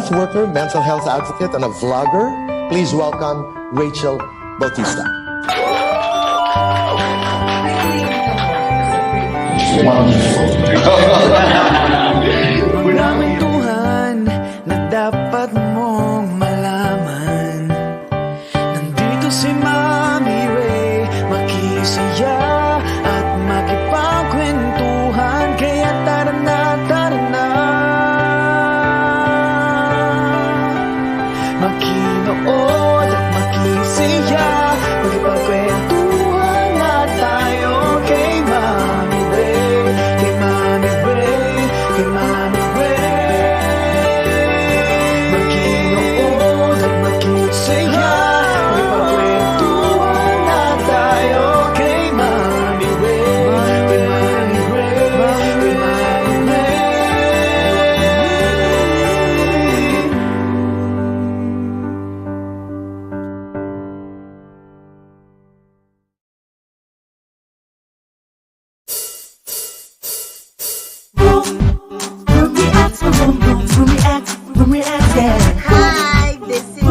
health worker, mental health advocate, and a vlogger. Please welcome Rachel Bautista. Maraming tuhan na dapat mong malaman. Nandito si Mami Ray, makisaya at makipagkwentuhan. Kaya tara na, tara na, makinood at makisaya, makipagkwentuhan na tayo kay Mami Ray, kay Mami Ray, kay Mami Ray. Makinood at makisaya, makipagkwentuhan na tayo kay Mami Ray, kay Mami Ray, kay Mami Ray. Hi, this is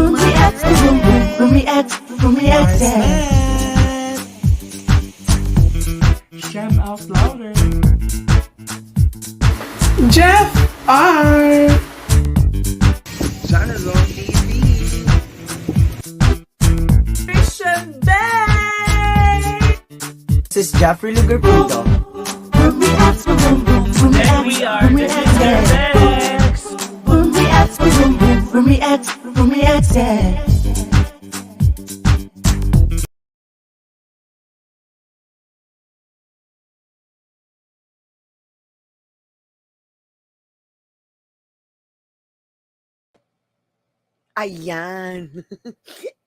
Shem out louder. Jeff R. Christian Bay. This is Jeffrey Lugar Pudo. And we are the Mr. Bex. Ayan.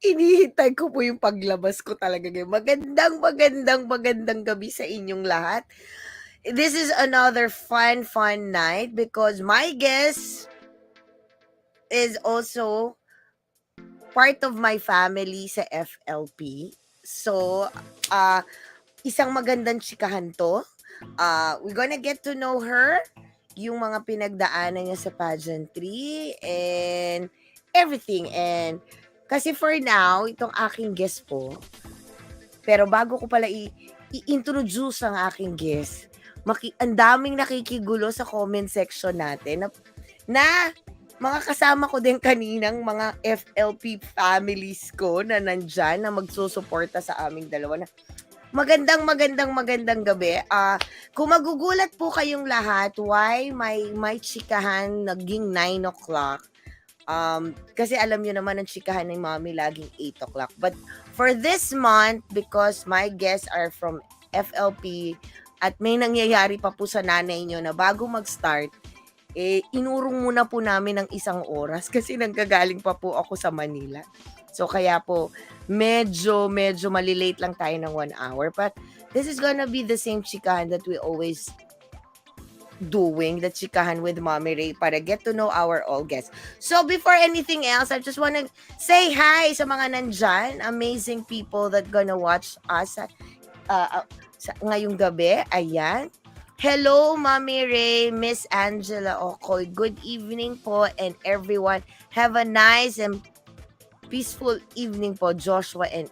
Inihintay ko po yung paglabas ko talaga ngayon. Magandang gabi sa inyong lahat. This is another fun night because my guest is also part of my family sa FLP. So, isang magandang chikahan to. We're gonna get to know her, yung mga pinagdaanan niya sa pageantry and everything. And kasi for now, itong aking guest po, pero bago ko pala i-introduce ang aking guest, ang daming nakikigulo sa comment section natin na mga kasama ko din kaninang mga FLP families ko na nandyan na magsusuporta sa aming dalawa na magandang gabi. Kung magugulat po kayong lahat, why my chikahan naging 9 o'clock? Kasi alam nyo naman ang chikahan ng Mami laging 8 o'clock. But for this month, because my guests are from FLP at may nangyayari pa po sa nanay nyo na bago mag-start, inurong muna po namin ng 1 oras kasi nanggagaling pa po ako sa Manila. So kaya po, medyo malilate lang tayo ng 1 hour. But this is gonna be the same chikahan that we always doing, the chikahan with Mommy Ray para get to know our all guests. So before anything else, I just wanna say hi sa mga nandyan, amazing people that gonna watch us ngayong gabi. Ayan. Hello, Mommy Ray, Miss Angela Okol. Good evening po and everyone. Have a nice and peaceful evening po, Joshua and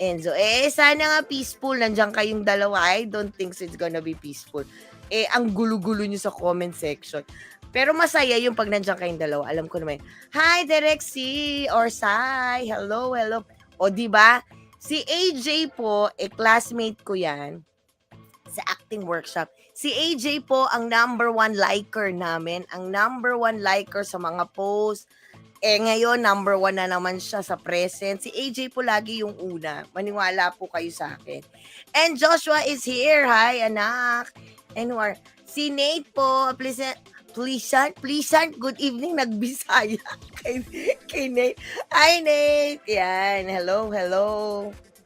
Enzo. Sana nga peaceful. Nandiyan kayong dalawa. I don't think it's gonna be peaceful. Ang gulo-gulo nyo sa comment section. Pero masaya yung pag nandiyan kayong dalawa. Alam ko naman. Hi, Derexy or Sai. Hello. O, diba? Si AJ po, classmate ko yan sa acting workshop. Si AJ po ang number 1 liker namin. Ang number 1 liker sa mga posts. Ngayon, number 1 na naman siya sa present. Si AJ po lagi yung una. Maniwala po kayo sa akin. And Joshua is here. Hi, anak. And si Nate po, pleasant, good evening, nagbisaya kay Nate. Hi, Nate. Yan, hello.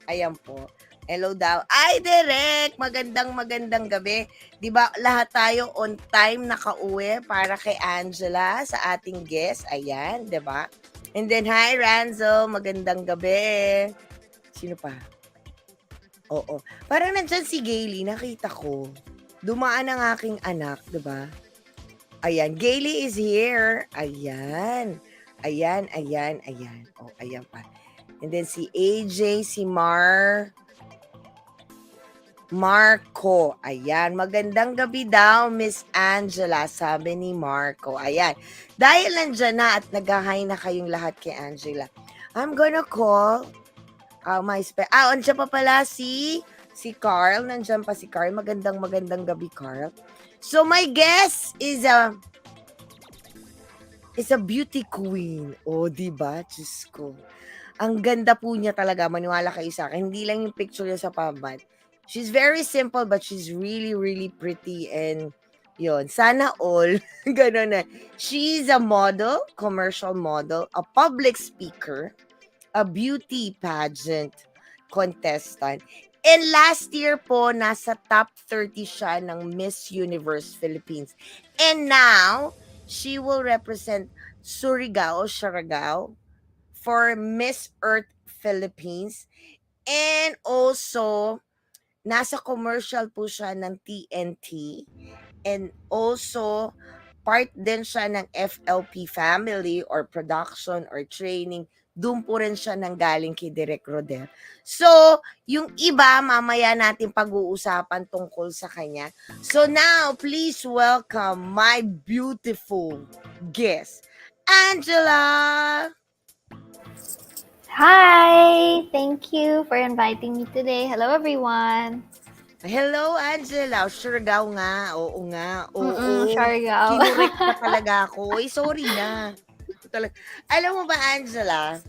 Ayan po. Hello daw. Ay, Derek, magandang gabi. Di ba lahat tayo on time nakauwi para kay Angela sa ating guest. Ayan, di ba? And then, hi, Ranzo, magandang gabi. Sino pa? Oo. Parang nandyan si Gailey, nakita ko. Dumaan ang aking anak, di ba? Ayan, Gailey is here. Ayan. Ayan, ayan, ayan. Oh, ayan pa. And then si AJ, si Marco. Ayan, magandang gabi daw, Miss Angela, sabi ni Marco. Ayan, dahil nandyan na at nag-hi na kayong lahat kay Angela, I'm gonna call andyan pa pala si Carl. Nandyan pa si Carl. Magandang gabi, Carl. So, my guest is a beauty queen. Oh, di ba? Diyos ko. Ang ganda po niya talaga. Maniwala kayo sa akin. Hindi lang yung picture niya sa PubMed. She's very simple but she's really, really pretty and yon. Sana all. Ganun na. She's a model, commercial model, a public speaker, a beauty pageant contestant. And last year po, nasa top 30 siya ng Miss Universe Philippines. And now, she will represent Surigao for Miss Earth Philippines. And also, nasa commercial po siya ng TNT. And also, part din siya ng FLP family or production or training. Doon po rin siya nanggaling kay Direk Rodel. So, yung iba, mamaya natin pag-uusapan tungkol sa kanya. So now, please welcome my beautiful guest, Angela! Hi! Thank you for inviting me today. Hello, everyone. Hello, Angela. Surigao nga. Oo nga. Oo. Siargao. Kinurek pa talaga ako. Sorry na. Alam mo ba, Angela?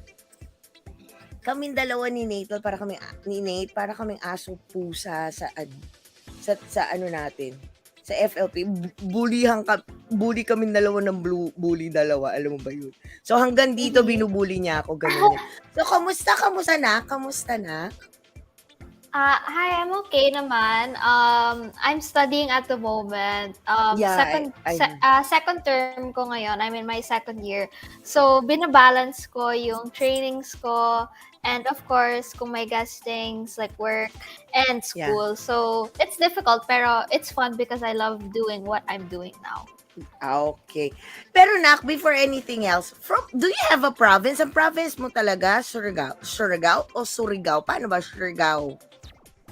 Kaming dalawa ni Nate para kaming aso pusa sa ano natin. Sa FLP, bully kaming dalawa ng bully dalawa. Alam mo ba yun? So hanggang dito binubully niya ako, ganun niya. So kamusta na? Hi, I'm okay naman. I'm studying at the moment. Second term ko ngayon. I'm in my second year. So, binabalance ko yung trainings ko and of course, kung may gastings like work and school. Yeah. So, it's difficult pero it's fun because I love doing what I'm doing now. Okay. Pero Nak, before anything else, do you have a province? Ang province mo talaga, Surigao o Surigao? Paano ba Surigao?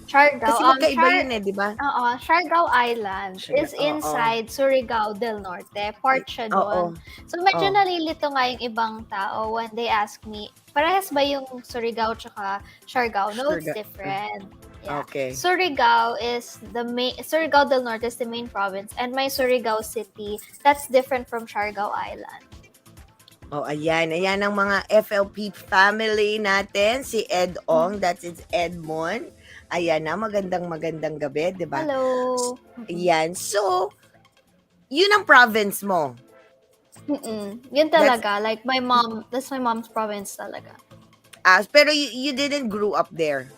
Siargao. Kasi magkaiba yun di ba? Oo, Siargao Island is inside Surigao del Norte. Part siya doon. So, medyo nalilito nga yung ibang tao when they ask me, parehas ba yung Surigao tsaka Siargao? No, it's different. Yeah. Okay. Surigao del Norte is the main province and my Surigao City, that's different from Siargao Island. Oh, ayan. Ayan ang mga FLP family natin. Si Ed Ong, that is Edmond. Ayan na, magandang gabi, di ba? Hello. Ayan. So, yun ang province mo. Yun talaga. Like that's my mom's province talaga. Pero you didn't grow up there?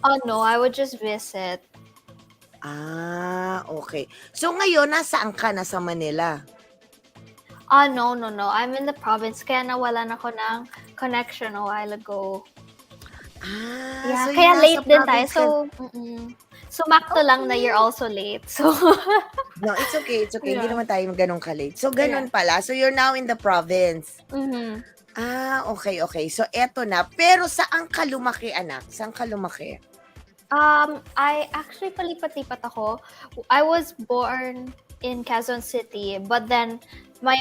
Oh, no. I would just visit. Okay. So, ngayon, nasaan ka? Nasa Manila? No. I'm in the province. Kaya nawalan ako ng connection a while ago. Yeah, so kaya late din tayo. So, sumakto lang na you're also late. So, no, it's okay. It's okay. Yeah. Hindi naman tayo ganun ka-late. So, ganun pala. So, you're now in the province. Okay. So, eto na. Pero saan ka lumaki, anak? Saan ka lumaki? I actually palipat-lipat ako. I was born in Quezon City, but then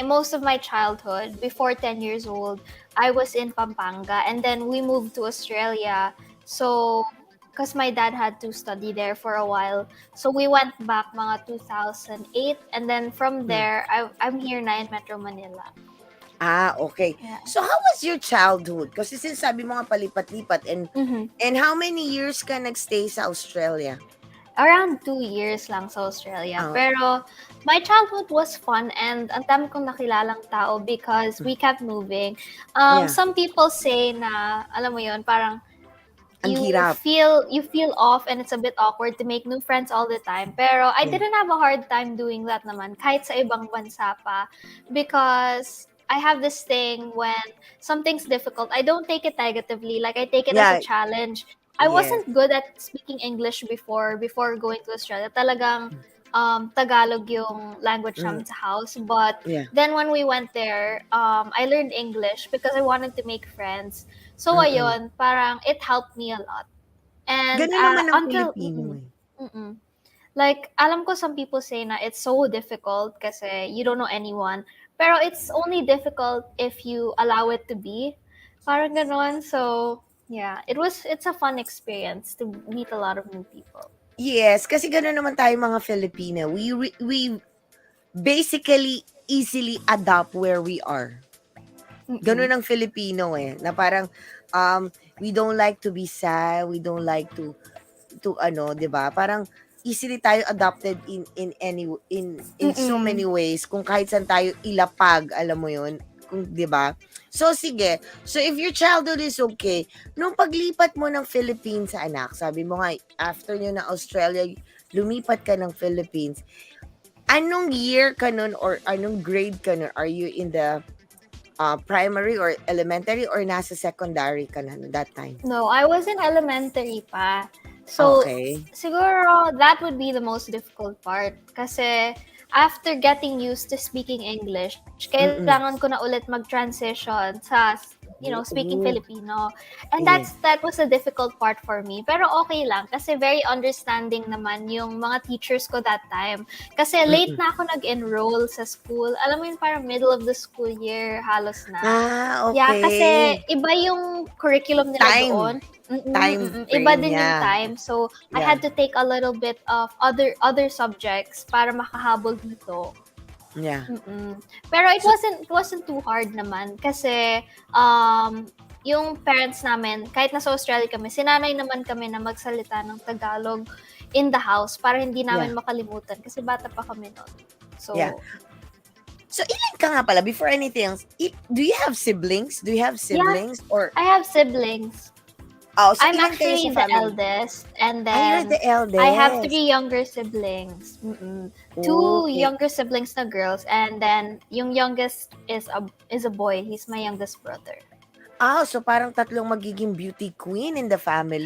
most of my childhood, before 10 years old, I was in Pampanga, and then we moved to Australia. So, because my dad had to study there for a while, so we went back mga 2008, and then from there, I'm here na in Metro Manila. Okay. Yeah. So, how was your childhood? Kasi sinasabi mo nga palipat-lipat, and how many years ka nagstay sa Australia? Around 2 years lang sa Australia. Pero my childhood was fun and ang dami kong nakilalang tao because we kept moving. Some people say na, alam mo yun, parang you feel off and it's a bit awkward to make new friends all the time. Pero I didn't have a hard time doing that naman, kahit sa ibang bansa pa. Because I have this thing when something's difficult, I don't take it negatively. Like, I take it as a challenge. I wasn't good at speaking English before going to Australia. Talagang Tagalog yung language namin sa house. But Yeah. then when we went there, I learned English because I wanted to make friends. So Mm. ayun, parang it helped me a lot. And Ganun naman ang until Pilipino eh. like alam ko some people say na it's so difficult kasi you don't know anyone. Pero it's only difficult if you allow it to be. Parang ganon. So yeah, it's a fun experience to meet a lot of new people. Yes, kasi gano'n naman tayo mga Filipino. We basically easily adapt where we are. Gano'n ang Filipino eh, na parang we don't like to be sad, we don't like to ano, 'di ba? Parang easily tayo adopted in so many ways kung kahit saan tayo ilapag, alam mo 'yun, kung 'di ba? So sige, so if your childhood is okay, nung paglipat mo ng Philippines sa anak, sabi mo nga after nyo na Australia, lumipat ka ng Philippines. Anong year ka nun or anong grade ka nun? Are you in the primary or elementary or nasa secondary ka na that time? No, I was in elementary pa. So, Okay. siguro that would be the most difficult part. Kasi after getting used to speaking English, kailangan ko na ulit mag-transition sa, speaking Oo. Filipino. And Yes. that was a difficult part for me. Pero okay lang kasi very understanding naman yung mga teachers ko that time. Kasi late na ako nag-enroll sa school. Alam mo yun, parang middle of the school year, halos na. Yeah, kasi Okay. iba yung curriculum nila Time. doon. Time Iba frame din yung niya. time. So, I Yeah. had to take a little bit of other subjects para makahabol dito. Yeah. Pero it wasn't too hard naman kasi yung parents namin, kahit nasa Australia kami, sinanay naman kami na magsalita ng Tagalog in the house para hindi namin Yeah. makalimutan kasi bata pa kami noon. So, Yeah. So, ilan ka nga pala, before anything else, do you have siblings? Do you have siblings? Or, I have siblings. oh, so I'm ilan kayo actually sa the family? eldest, and You're then the eldest. I have 3 younger siblings. 2 Okay. younger siblings na girls, and then yung youngest is a boy. He's my youngest brother. So parang tatlong magiging beauty queen in the family.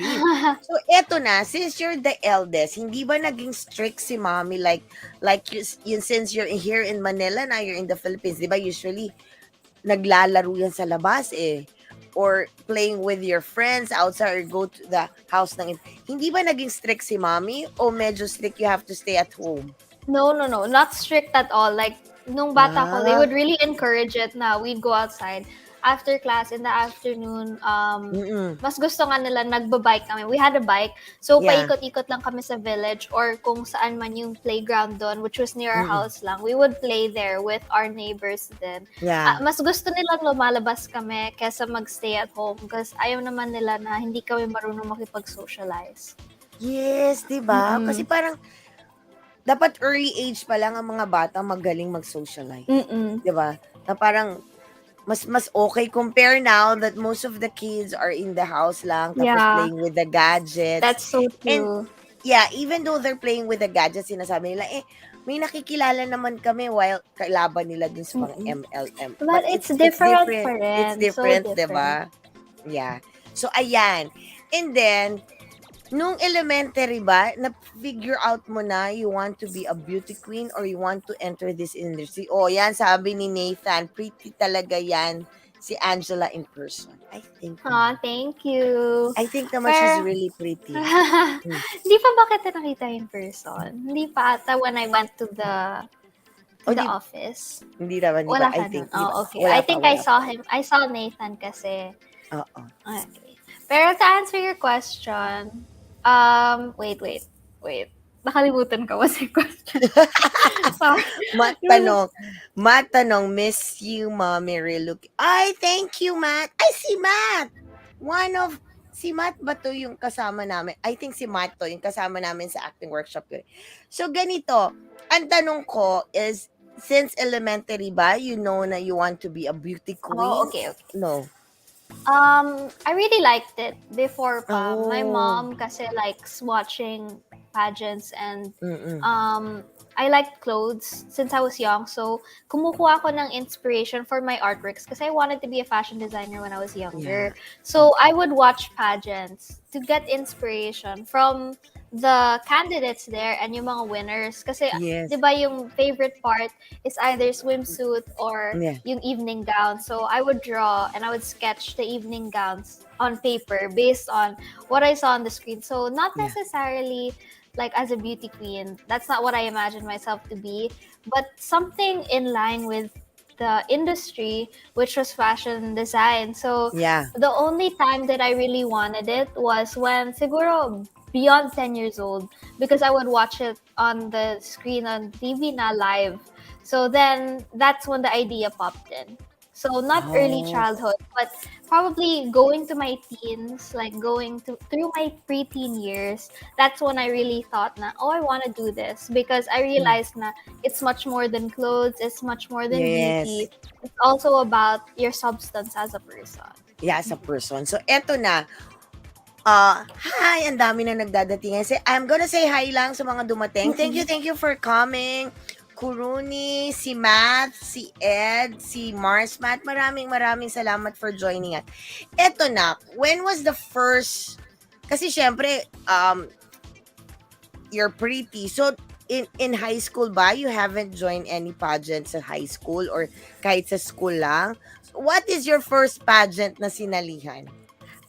So eto na, since you're the eldest, hindi ba naging strict si mommy like yun since you're here in Manila na you're in the Philippines, di ba usually naglalaro yan sa labas eh, or playing with your friends outside or go to the house ng hindi ba naging strict si mommy o medyo strict you have to stay at home? No, not strict at all. Like nung bata ko, they Ah. would really encourage it na we'd go outside. After class, in the afternoon, mas gusto nga nila nagbabike kami. We had a bike. So, Yeah. paikot-ikot lang kami sa village or kung saan man yung playground doon, which was near our house lang. We would play there with our neighbors then. Yeah. Mas gusto nilang lumalabas kami kesa magstay at home kasi ayaw naman nila na hindi kami marunong makipag-socialize. Yes, di ba? Kasi parang dapat early age pa lang ang mga bata magaling mag-socialize. Di ba? Na parang mas okay compare now that most of the kids are in the house lang tapos Yeah. playing with the gadgets. That's so And true. yeah, even though they're playing with the gadgets, sinasabi nila, may nakikilala naman kami while kalaban nila dun sa mga MLM. But it's different pa rin. It's different, di ba? Yeah. So, ayan. And then, nung elementary ba, na-figure out mo na you want to be a beauty queen or you want to enter this industry? Oh, yan, sabi ni Nathan, pretty talaga yan si Angela in person. I think. Thank you. I think naman she's really pretty. Hindi pa ba kita nakita in person? Hindi pa ata when I went to the office. Hindi naman, Wala I ka think. nun. Oh, okay. Wala I think pa, I saw him. I saw Nathan kasi. Oo. Okay. Pero to answer your question, wait. Nakalimutan ko what's your question. Sorry. Matanong, miss you, mommy, real look. Ay, thank you, Matt. Ay, si Matt. Si Matt ba to yung kasama namin? I think si Matt to, yung kasama namin sa acting workshop ko. So, ganito. Ang tanong ko is, since elementary ba, you know na you want to be a beauty queen? Oh, okay. No. I really liked it before pa. Oh. My mom kasi likes watching pageants and I liked clothes since I was young. So, kumukuha ako ng inspiration for my artworks kasi I wanted to be a fashion designer when I was younger. Yeah. So, I would watch pageants to get inspiration from the candidates there and yung mga winners. Kasi, Yes. di ba yung favorite part is either swimsuit or Yeah. yung evening gown. So, I would draw and I would sketch the evening gowns on paper based on what I saw on the screen. So, not Yeah. necessarily like as a beauty queen. That's not what I imagined myself to be, but something in line with the industry, which was fashion design. So Yeah. the only time that I really wanted it was when siguro beyond 10 years old, because I would watch it on the screen on TV na live. So then that's when the idea popped in. So not early Oh. childhood, but probably going to my teens, like going to through my preteen years. That's when I really thought na, oh, I want to do this because I realized na it's much more than clothes. It's much more than Yes. beauty. It's also about your substance as a person. Yeah, as a person. So, eto na. Hi, ang dami na nagdadating. I'm gonna say hi lang sa mga dumating. Thank you for coming. Kuruni, si Matt, si Ed, si Mars Matt, maraming salamat for joining us. Eto na, when was the first, kasi syempre, you're pretty. So, in high school ba, you haven't joined any pageant sa high school or kahit sa school lang? What is your first pageant na sinalihan?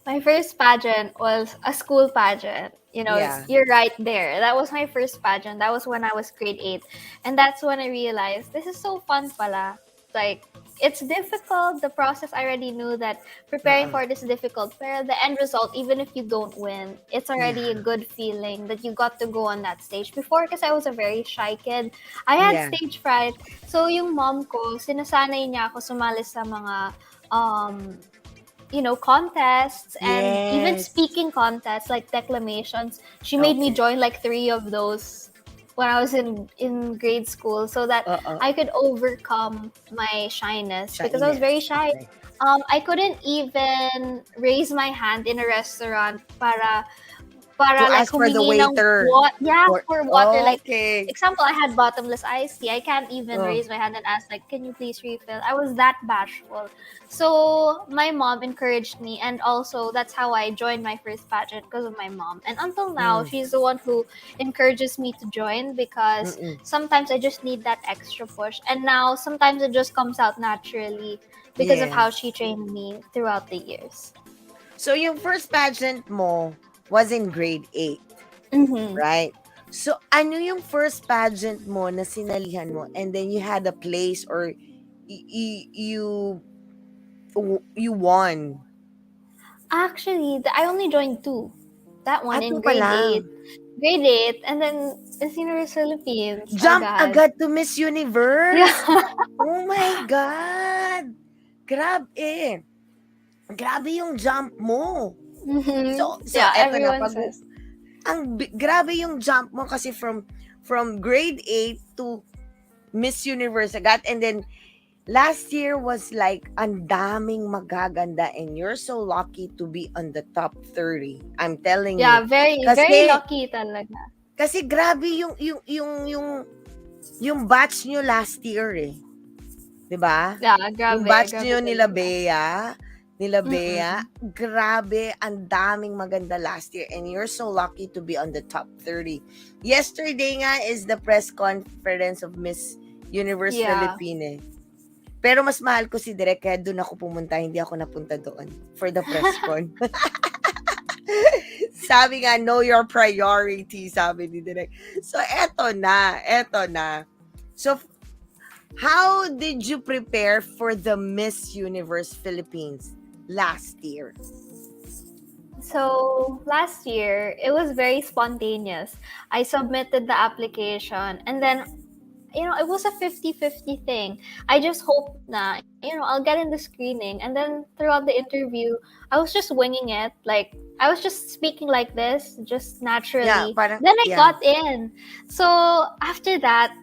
My first pageant was a school pageant. You know, Yeah. you're right there. That was my first pageant. That was when I was grade 8. And that's when I realized this is so fun pala. Like, it's difficult. The process, I already knew that preparing for it is difficult. But the end result, even if you don't win, it's already a good feeling that you got to go on that stage. Before, because I was a very shy kid, I had Yeah. stage fright. So, yung mom ko, sinasanay niya ako sumali sa mga contests and even Yes. speaking contests like declamations. She made me Okay. join like 3 of those when I was in grade school so that I could overcome my shyness because I was very shy. Okay. I couldn't even raise my hand in a restaurant para To like ask for the humingi ng waiter. for water. Like, Okay. example, I had bottomless iced tea. I can't even Oh. raise my hand and ask, like, can you please refill? I was that bashful. So my mom encouraged me, and also that's how I joined my first pageant because of my mom. And until now, she's the one who encourages me to join because sometimes I just need that extra push. And now sometimes it just comes out naturally because of how Yes. she trained me throughout the years. So, yung first pageant mo was in grade 8, right? So, ano yung first pageant mo na sinalihan mo and then you had a place or you won? Actually, I only joined 2. That one in Two pa grade lang. 8. Grade 8, and then Miss Universe Philippines. Jump agad. agad to Miss Universe? Yeah. Oh my God! Grabe. Grabe yung jump mo. So yeah, eto na. everyone says. Grabe yung jump mo kasi from grade 8 to Miss Universe agad. And then, last year was like, ang daming magaganda and you're so lucky to be on the top 30. I'm telling Yeah, you. very Kasi, lucky talaga. Kasi grabe yung batch nyo last year eh. 'Di ba? Yeah, grabe. Yung batch grabe nyo nila talaga. Bea, grabe, ang daming maganda last year and you're so lucky to be on the top 30. Yesterday nga is the press conference of Miss Universe Philippines. Pero mas mahal ko si Direk kaya doon ako pumunta, hindi ako napunta doon for the press con. Sabi nga, know your priority, sabi ni Direk. So, eto na. So, how did you prepare for the Miss Universe Philippines last year? So last year, it was very spontaneous. I submitted the application and then, it was a 50-50 thing. I just hoped na, I'll get in the screening. And then throughout the interview, I was just winging it. Like, I was just speaking like this, just naturally. Yeah, then I got in. So after that,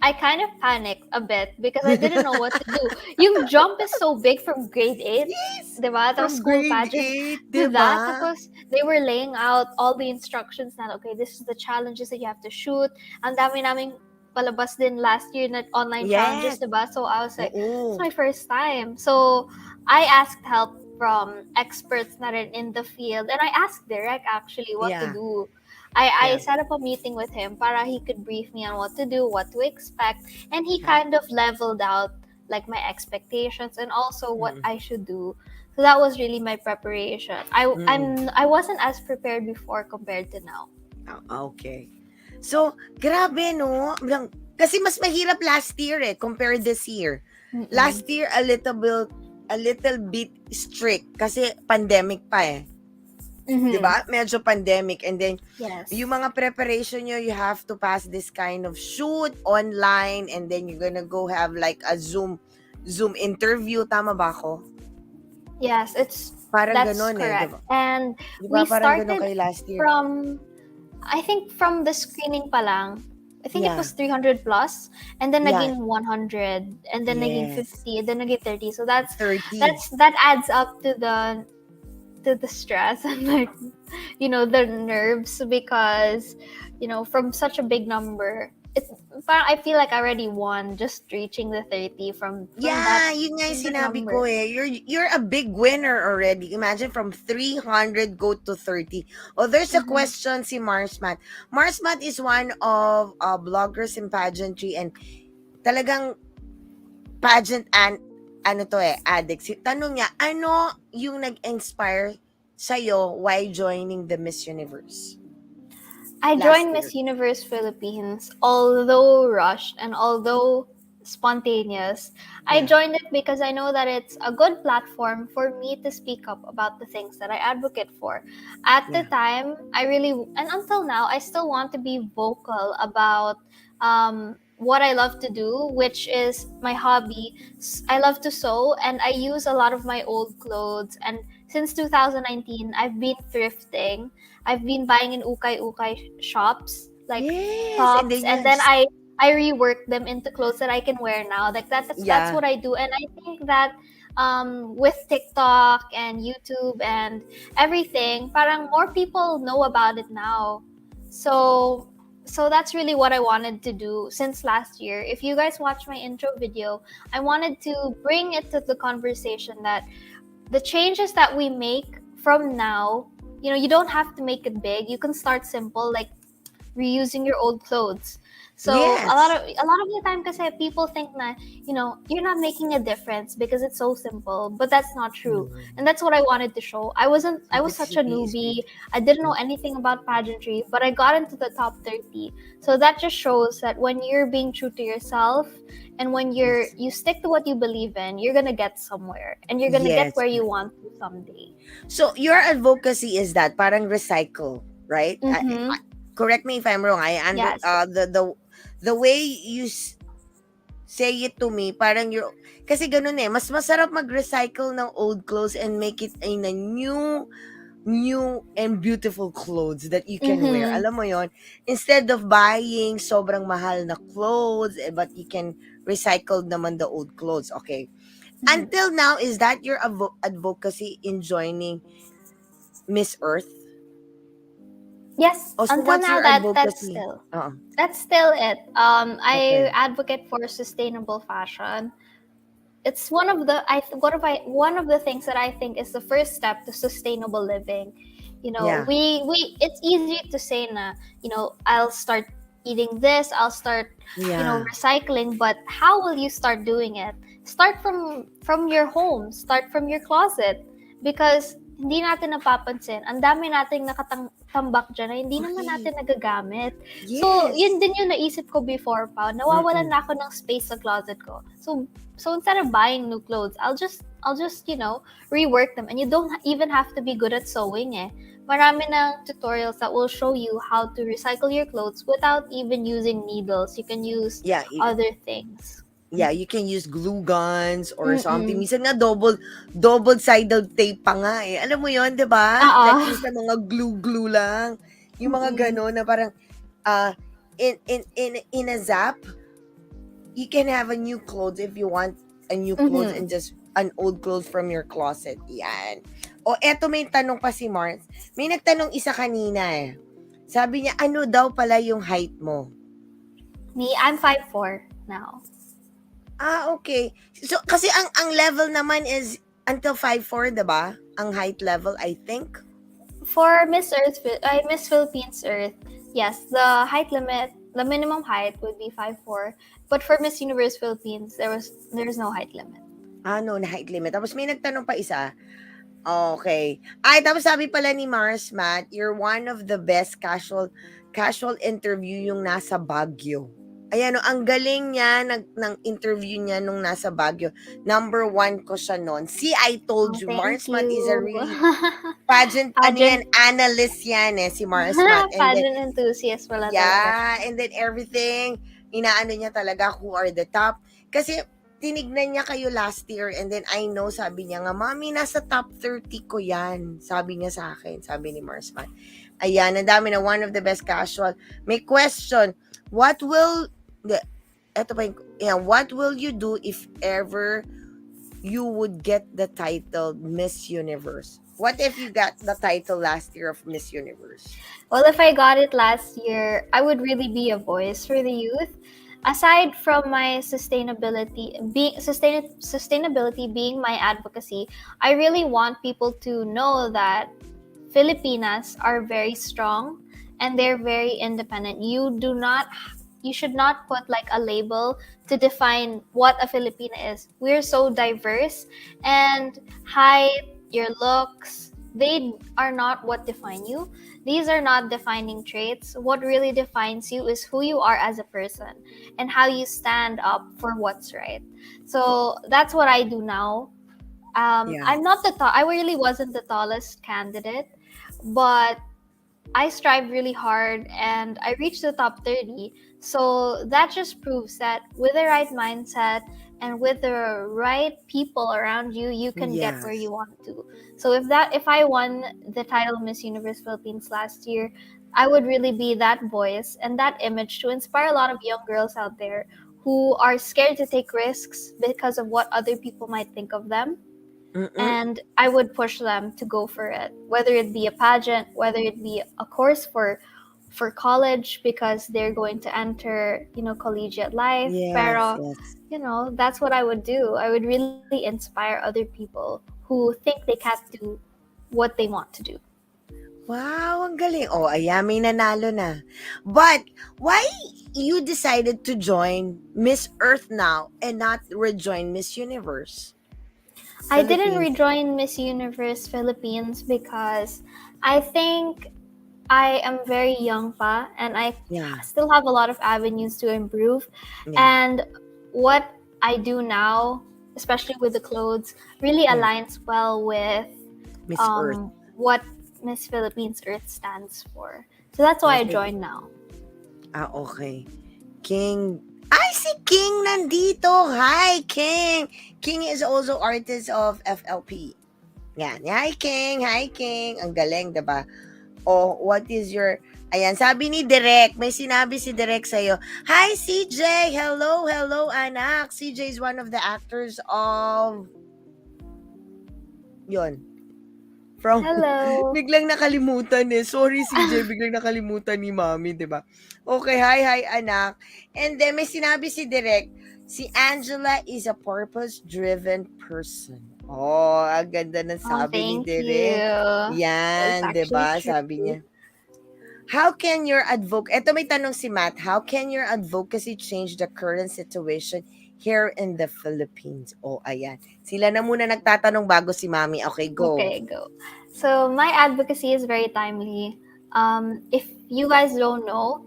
I kind of panicked a bit because I didn't know what to do. Yung jump is so big from grade 8. Yes! Diba? From Tapos school grade pageant. 8, diba? Tapos they were laying out all the instructions na, okay, this is the challenges that you have to shoot. Ang dami naming palabas din last year na online challenges, diba? So I was like, it's my first time. So I asked help from experts na rin in the field. And I asked Derek actually what to Yeah. do. I Yeah. set up a meeting with him para he could brief me on what to do, what to expect, and he Yeah. kind of leveled out like my expectations and also what Mm. I should do. So that was really my preparation. I wasn't as prepared before compared to now. Okay. So, grabe no. Kasi mas mahirap last year compared this year. Mm-mm. Last year a little bit strict kasi pandemic pa 'Di Mm-hmm. ba? Medyo pandemic and then yung Yes. mga preparation nyo, you have to pass this kind of shoot online and then you're gonna go have like a Zoom interview. Tama ba ako? Yes, Parang that's ganon 'di correct. ba? And 'Di ba we parang ganon started kayo last year? from I think from the screening pa lang, I think it Yeah. was 300 plus, and then Yeah. naging 100, and then naging Yes. 50, and then naging 30. So 30. that adds up to the stress and like the nerves because from such a big number, it's parang I feel like I already won just reaching the 30 Yeah, yun nga yung that sinabi number. ko You're a big winner already. Imagine from 300 go to 30. Oh, there's a question si Marsmat. Marsmat is one of bloggers in pageantry and talagang pageant and addict. Tanong niya, ano yung nag-inspire sa'yo why joining the Miss Universe? I Last joined year. Miss Universe Philippines, although rushed and although spontaneous. I Yeah. joined it because I know that it's a good platform for me to speak up about the things that I advocate for. At the Yeah. time, and until now, I still want to be vocal about what I love to do, which is my hobby. I love to sew, and I use a lot of my old clothes. And since 2019, I've been thrifting. I've been buying in ukay shops, like Yes, and tops, then you and have then I rework them into clothes that I can wear now. Like that's yeah. what I do, and I think that with TikTok and YouTube and everything, parang more people know about it now. So that's really what I wanted to do since last year. If you guys watch my intro video, I wanted to bring it to the conversation that the changes that we make from now, you don't have to make it big. You can start simple, like reusing your old clothes. So Yes. a lot of the time kasi people think na, you're not making a difference because it's so simple, but that's not true. And that's what I wanted to show. I was such a newbie. I didn't know anything about pageantry, but I got into the top 30. So that just shows that when you're being true to yourself and when you stick to what you believe in, you're going to get somewhere and you're going to get Yes. where you want to someday. So your advocacy is that parang recycle, right? Mhm. Correct me if I'm wrong. Yes. The way you say it to me, parang you're kasi ganun mas masarap mag-recycle ng old clothes and make it in a new and beautiful clothes that you can wear. Mhm. Alam mo yon, instead of buying sobrang mahal na clothes, but you can recycle naman the old clothes. Okay. Until now, is that your advocacy in joining Miss Earth? Yes, Oh, so until what's now your advocacy? that's still it. I Okay. advocate for sustainable fashion. It's one of the things that I think is the first step to sustainable living. Yeah. We it's easy to say na, I'll start eating this, I'll start, Yeah. recycling, but how will you start doing it? Start from your home, start from your closet because hindi natin napapansin. Ang dami nating nakatambak dyan na hindi naman natin nagagamit. So, Yes. yun din yung naisip ko before pa. Nawawalan na ako ng space sa closet ko. So instead of buying new clothes, I'll just rework them. And you don't even have to be good at sewing Marami ng tutorials that will show you how to recycle your clothes without even using needles. You can use other things. Yeah, you can use glue guns or something. Mm-mm. Minsan nga double-sided tape pa nga Alam mo yon, 'di ba? Like minsan mga glue lang. Yung mga gano'n na parang in a zap, you can have a new clothes if you want a new clothes and just an old clothes from your closet. Yan. O eto may tanong pa si Mars. May nagtanong isa kanina Sabi niya, ano daw pala yung height mo? Me, I'm 5'4" now. Okay. So kasi ang level naman is until 5'4", diba? Ang height level, I think. For Miss Philippines Earth, yes, the height limit, the minimum height would be 5'4". But for Miss Universe Philippines, there's no height limit. No, na height limit. Tapos may nagtanong pa isa. Okay. Ay, tapos sabi pala ni Mars Matt, you're one of the best casual interview yung nasa Baguio. Ayan, ang galing niya ng interview niya nung nasa Baguio. Number 1 ko siya noon. See, I told you, Mars Thank Matt is a you. really pageant, analyst yan si Mars Matt. And then, Pageant enthusiast pala talaga. yeah, and then everything, inaano niya talaga who are the top. Kasi, tinignan niya kayo last year and then I know, sabi niya nga, Mami, nasa top 30 ko yan. Sabi niya sa akin, sabi ni Mars Matt. Ayan, ang dami na one of the best casual. May question, what will you do if ever you would get the title Miss Universe? What if you got the title last year of Miss Universe? Well, if I got it last year, I would really be a voice for the youth. Aside from my sustainability being my advocacy, I really want people to know that Filipinas are very strong and they're very independent. You should not put like a label to define what a Filipina is. We're so diverse, and height, your looks, they are not what define you. These are not defining traits. What really defines you is who you are as a person and how you stand up for what's right. So that's what I do now. I'm not I really wasn't the tallest candidate, but I strive really hard and I reached the top 30. So that just proves that with the right mindset and with the right people around you, you can get where you want to. So if I won the title Miss Universe Philippines last year, I would really be that voice and that image to inspire a lot of young girls out there who are scared to take risks because of what other people might think of them. And I would push them to go for it, whether it be a pageant, whether it be a course for college because they're going to enter, collegiate life. Pero, that's what I would do. I would really inspire other people who think they can't do what they want to do. Wow, ang galing. Oh, ayan, may nanalo na. But, why you decided to join Miss Earth now and not rejoin Miss Universe? I didn't rejoin Miss Universe Philippines because I think I am very young pa and I still have a lot of avenues to improve. And what I do now, especially with the clothes, really aligns well with Miss Earth. What Miss Philippines Earth stands for. So that's why I joined now. Okay. King. Ay, si King nandito. Hi, King. King is also artist of FLP. Yan. Hi, King. Hi, King. Ang galing, diba? Oh, what is your... Ayan, sabi ni Direk. May sinabi si Direk sa'yo. Hi, CJ. Hello, anak. CJ is one of the actors of... Yun. Hello. Biglang nakalimutan Sorry, CJ. Biglang nakalimutan ni Mami, diba? Okay, hi, anak. And then, may sinabi si Direk, si Angela is a purpose-driven person. Oh, ang ganda ng sabi ni Direk. Yan, diba? Sabi niya. How can your Ito may tanong si Matt. How can your advocacy change the current situation here in the Philippines? Oh, ayan. Sila na muna nagtatanong bago si Mami. Okay, go. Okay, go. So my advocacy is very timely. If you guys don't know,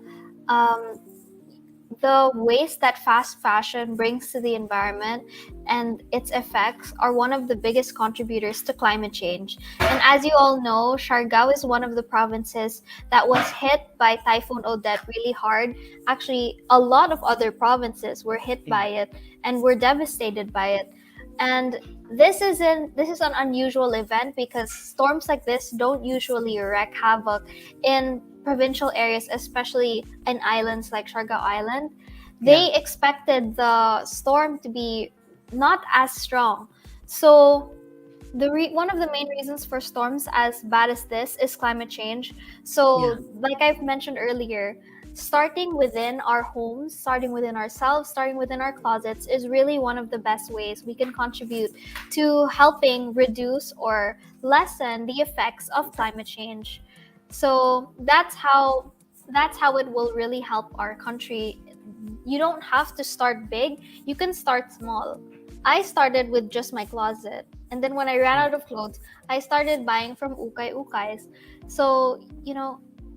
the waste that fast fashion brings to the environment and its effects are one of the biggest contributors to climate change. And as you all know, Siargao is one of the provinces that was hit by Typhoon Odette really hard. Actually, a lot of other provinces were hit by it and were devastated by it. And this is an unusual event because storms like this don't usually wreak havoc in provincial areas, especially in islands like Siargao Island. They expected the storm to be not as strong. So one of the main reasons for storms as bad as this is climate change. So like I've mentioned earlier, starting within our homes, starting within ourselves, starting within our closets is really one of the best ways we can contribute to helping reduce or lessen the effects of climate change. So that's how it will really help our country. You don't have to start big, you can start small. I started with just my closet, and then when I ran out of clothes, I started buying from ukay-ukays. So,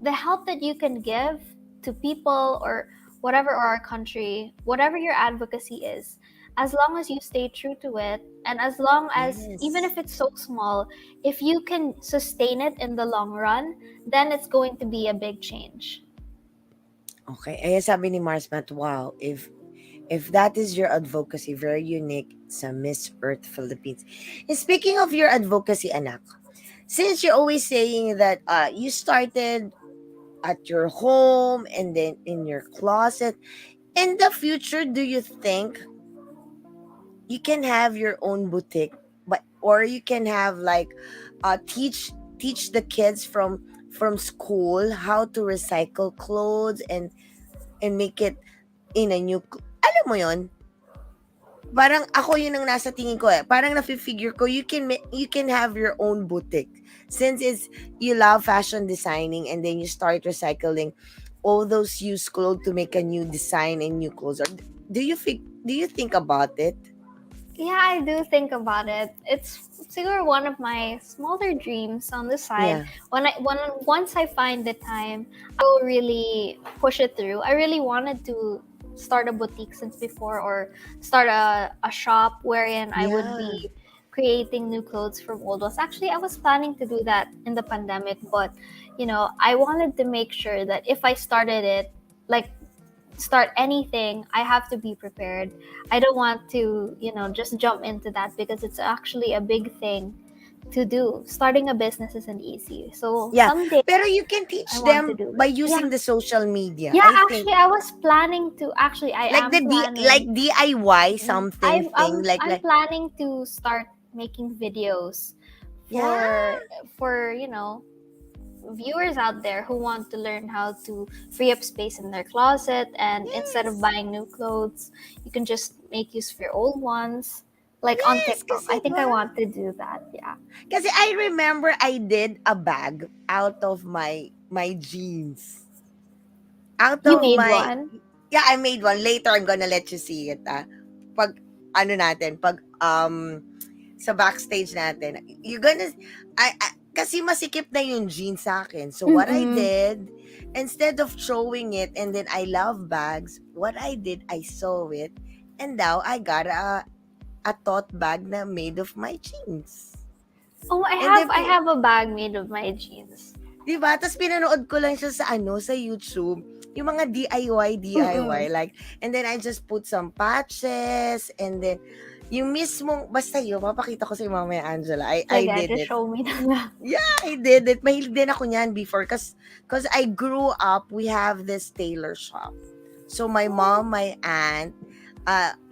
the help that you can give to people or whatever, or our country, whatever your advocacy is, as long as you stay true to it, and as long as, even Yes. if it's so small, if you can sustain it in the long run, then it's going to be a big change. Okay. Ayan sabi ni Marsmat, wow, if that is your advocacy, very unique sa Miss Earth Philippines. And speaking of your advocacy, anak, since you're always saying that you started at your home and then in your closet, in the future, do you think you can have your own boutique, but or you can have like teach the kids from school how to recycle clothes and make it in a new alam mo yon. Parang ako yun ang nasa tingin ko eh. Parang nafi-figure ko you can have your own boutique. Since it's you love fashion designing and then you start recycling all those used clothes to make a new design and new clothes. Or do you think about it? Yeah, I do think about it. It's siguro one of my smaller dreams on the side. Yeah. Once I find the time, I will really push it through. I really wanted to start a boutique since before, or start a shop wherein I would Yeah. be creating new clothes from old ones. Actually, I was planning to do that in the pandemic, but I wanted to make sure that if I started it, like start anything, I have to be prepared. I don't want to, just jump into that, because it's actually a big thing to do. Starting a business isn't easy. So Yeah. someday Pero you can I teach want to them do by it. Yeah. using the social media. Yeah, I think actually I was planning to actually I like am like planning DIY something I'm thing I'm like I'm planning to start making videos yeah. for viewers out there who want to learn how to free up space in their closet, and instead of Yes. buying new clothes, you can just make use of your old ones, like on Yes, TikTok. kasi I think ba? I want to do that. Yeah. Kasi I remember I did a bag out of my jeans. Out You of made my one? yeah, I made one. Later I'm gonna let you see it. Pag ano natin, pag sa backstage natin, you're gonna kasi masikip na yung jeans sa akin. So what I Mm-mm. did, instead of throwing it, and then I love bags, what I did, I sew it, and now I got a tote bag na made of my jeans. Oh, I And have then, I have a bag made of my jeans. di ba? Tapos pinanood ko lang siya sa YouTube. Yung mga DIY, Mm-mm. like, and then I just put some patches, and then, yung mismong, basta yun, papakita ko sa iyo mamaya, Angela. I Sige, did just it. show me na lang. Yeah, I did it. Mahilig din ako niyan before, cause I grew up, we have this tailor shop. So my mom, my aunt,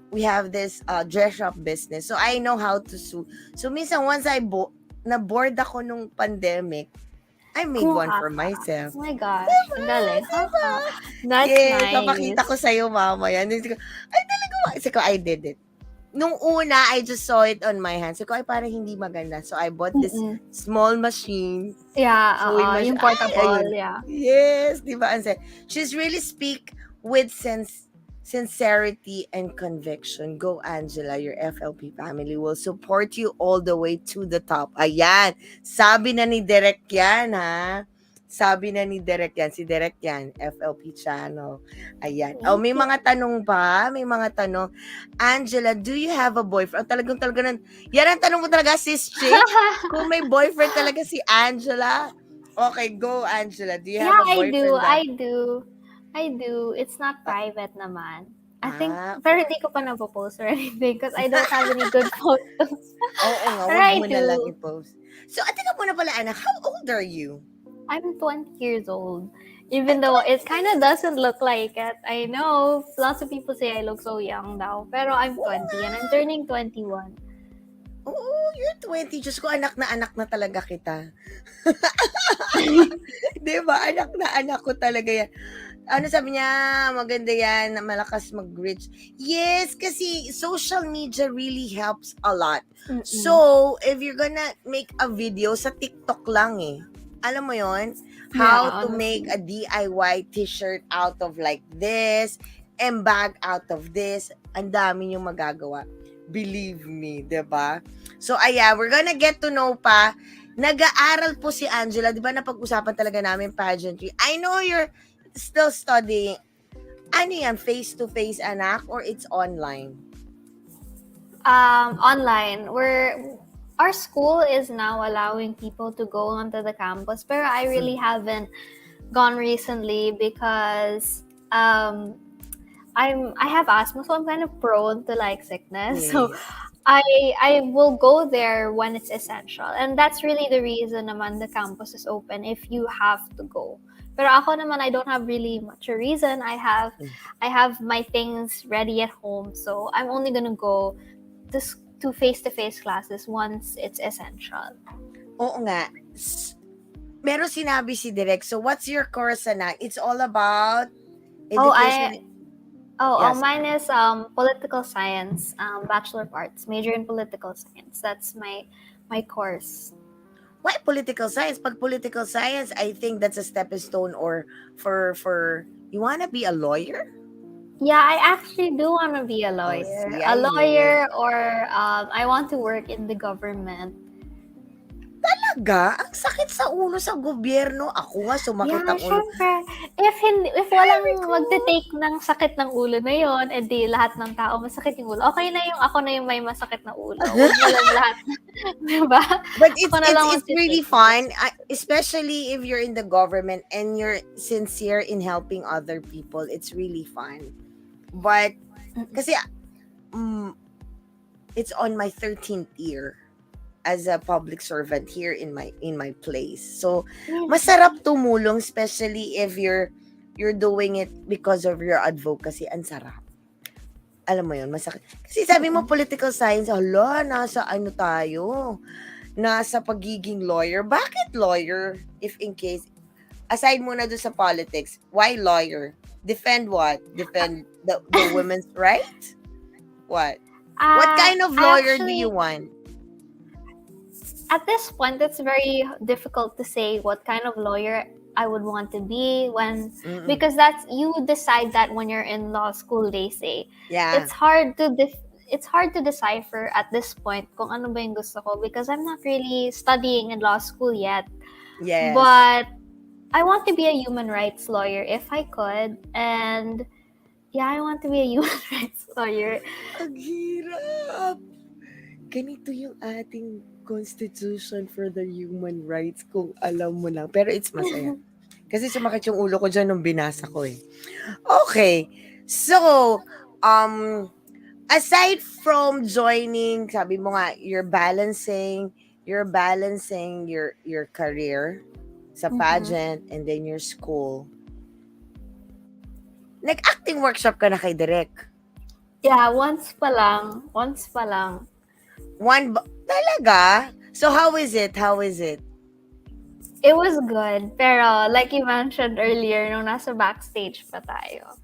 we have this dress shop business. So I know how to sew. So minsan once na-bored ako nung pandemic, I made one Kumuha for ka. myself. Oh my gosh, Diba? ang galing. Diba? Haha. That's Yes, papakita ko nice. sa'yo mamaya. Then, ay talaga ba? Kasi ko, I did it. Nung una, I just saw it on my hands. So, ay, parang hindi maganda. So, I bought this Mm-mm. small machine. Yeah, Sewing machine. yung Ay, portable, ayun. yeah. Yes, di ba? She's really speak with sincerity and conviction. Go, Angela. Your FLP family will support you all the way to the top. Ayan. Sabi na ni Direk yan, ha? Sabi na ni Direk yan. Si Direk yan. FLP channel. Ayan. Oh, may Thank you. mga tanong pa. May mga tanong. Angela, do you have a boyfriend? Oh, talaga nun. Yan ang tanong mo talaga, sis Chick. Kung may boyfriend talaga si Angela. Okay, go, Angela. Do you have Yeah, a boyfriend ba? I do. It's not Ah, private naman. I think, okay. pero hindi ko pa napopost or anything because I don't have any good photos. Oo nga, But wag I mo na lang do. i-post. So, teka muna pala, anak, how old are you? I'm 20 years old. Ay, Even though it kind of doesn't look like it. I know lots of people say I look so young now. Pero I'm 20 and I'm turning 21. Oo, you're 20. Diyos ko, anak na talaga kita. Di ba? Anak ko talaga yan. Ano sabi niya, maganda yan, malakas mag-reach. Yes, kasi social media really helps a lot. So, if you're gonna make a video, sa TikTok lang eh. Alam mo yon, how to make a DIY t-shirt out of like this, and bag out of this. Ang dami yung magagawa. Believe me, 'di ba? So, we're gonna get to know pa. Nag-aaral po si Angela, 'di ba? Napag-usapan talaga namin pageantry. I know you're still studying. Ano yan, face-to-face, anak, or it's online? Online. Our school is now allowing people to go onto the campus, but I really haven't gone recently because I have asthma, so I'm kind of prone to like sickness. So I will go there when it's essential, and that's really the reason naman the campus is open if you have to go. Pero ako naman, I don't have really much a reason. I have my things ready at home, so I'm only gonna go to face-to-face classes once it's essential. Oo nga. Meron sinabi si Direk. So what's your course, anak? It's all about education. Yes. Mine is political science, Bachelor of Arts, major in political science. That's my course. Why political science? Pag political science, I think that's a stepping stone or for you wanna be a lawyer? Yeah, I actually do want to be a lawyer. see, A I knew lawyer, or I want to work in the government. Talaga? Ang sakit sa ulo sa gobyerno. Ako nga, sumakit ang ulo. Syempre. If walang magte-take ng sakit ng ulo na yon, edi lahat ng tao masakit yung ulo. Okay na yung ako na yung may masakit na ulo. Huwag na lang lahat. Diba? But it's magte-take. really fun, especially if you're in the government and you're sincere in helping other people. It's really fun. But, kasi, it's on my 13th year as a public servant here in my place. So, masarap tumulong, especially if you're doing it because of your advocacy. Ang sarap. Alam mo yun, masakit. Kasi sabi mo, political science, nasa ano tayo? Nasa pagiging lawyer. Bakit lawyer? If in case, aside muna doon sa politics, why lawyer? Defend what? Defend the women's right? What? What kind of lawyer do you want? At this point, it's very difficult to say what kind of lawyer I would want to be because that's, you decide that when you're in law school, they say. Yeah. It's hard to decipher at this point kung ano ba yung gusto ko because I'm not really studying in law school yet. Yes. But I want to be a human rights lawyer if I could, and I want to be a human rights lawyer. Ang hirap. Ganito yung ating constitution for the human rights kung alam mo lang. Pero it's masaya. Kasi sumakit yung ulo ko dyan nung binasa ko eh. Okay. So, aside from joining, sabi mo nga, you're balancing your career sa pageant and then your school. Nag-acting workshop ka na kay Direk? Yeah, once pa lang. Talaga? So how is it? It was good. Pero like you mentioned earlier, nung nasa backstage pa tayo,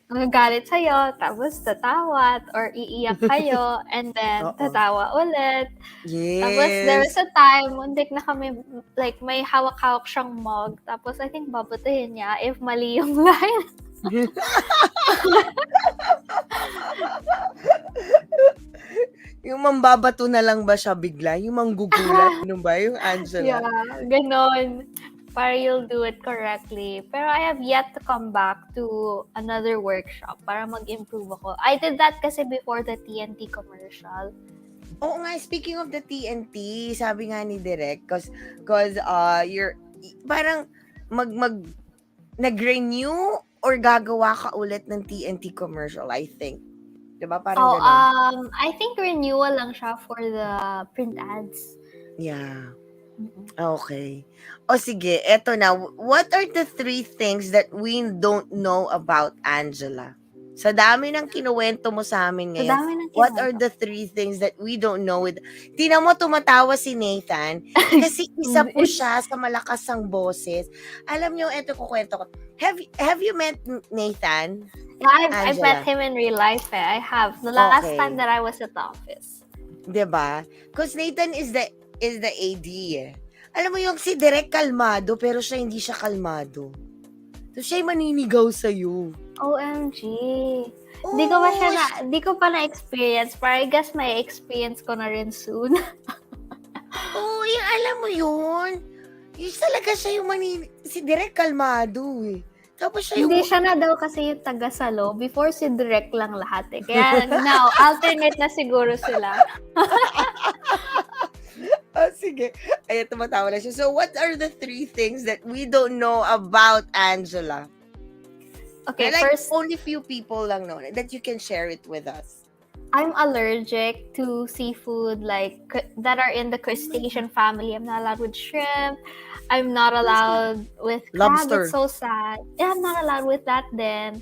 magagalit sa'yo, tapos tatawa, or iiyak kayo, and then tatawa ulit. Yes. Tapos there was a time, muntik na kami, like may hawak-hawak siyang mug, tapos I think babatuhin niya if mali yung line. Yung mambabato na lang ba siya bigla? Yung manggugulat? Ano ba yung Angela? Yeah, ganon. Para you'll do it correctly. Pero I have yet to come back to another workshop para mag-improve ako. I did that kasi before the TNT commercial. Oo nga, speaking of the TNT, sabi nga ni Direk, cause you're parang nag-renew or gagawa ka ulit ng TNT commercial, I think. Diba? Parang ganun. I think renewal lang siya for the print ads. Yeah. Okay. O sige, eto na. What are the 3 things that we don't know about Angela? Sa dami ng kinuwento mo sa amin Sa ngayon, dami ng what are kinuwento. the 3 things that we don't know with... Tingnan mo, tumatawa si Nathan kasi isa po siya sa malakas ang boses. Alam niyo, eto kukwento ko. Have you met Nathan? Yeah, I've met Angela? him in real life. The last Okay. time that I was at the office. Diba? Because Nathan is the AD eh. Alam mo yung si Direk kalmado, pero siya hindi siya kalmado. So, siya'y maninigaw sa'yo. OMG. Oh, Di ko pa na-experience, pero I guess may experience ko na rin soon. yung alam mo yun. Yung talaga siya yung si Direk kalmado eh. Tapos siya yung... Hindi siya na daw kasi yung taga-salo. Before si Direk lang lahat eh. Kaya now, alternate na siguro sila. Sige. Ayan, tumatawa na siya. So, what are the 3 things that we don't know about Angela? Okay, Like, first, only few people lang know that you can share it with us. I'm allergic to seafood that are in the crustacean family. I'm not allowed with shrimp. I'm not allowed with crab. Lobster. It's so sad. Yeah, I'm not allowed with that then.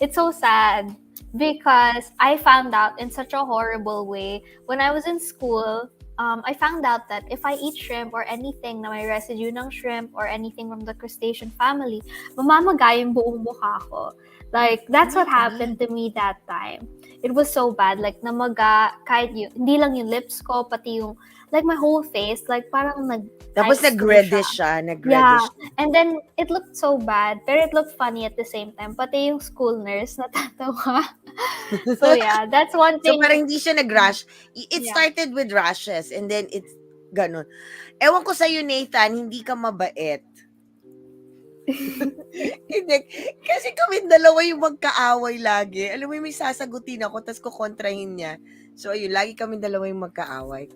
It's so sad because I found out in such a horrible way. When I was in school, I found out that if I eat shrimp or anything na may residue ng shrimp or anything from the crustacean family, mamamagay yung buong mukha ko. Like, that's what happened to me that time. It was so bad. Like, namaga, kahit hindi lang yung lips ko, pati yung, like, my whole face, like, parang Tapos nag-reddish siya. Yeah. And then, it looked so bad, pero it looked funny at the same time. Pati yung school nurse, natatawa. So, yeah, that's one So, thing. parang hindi siya nag-rash. It started with rashes and then it's ganun. Ewan ko sa'yo, Nathan, hindi ka mabait. Hindi. Kasi kami dalawa yung magkaaway lagi. Alam mo, may sasagutin ako, tapos kukontrahin niya. So, ayun, lagi kami dalawa yung magkaaway.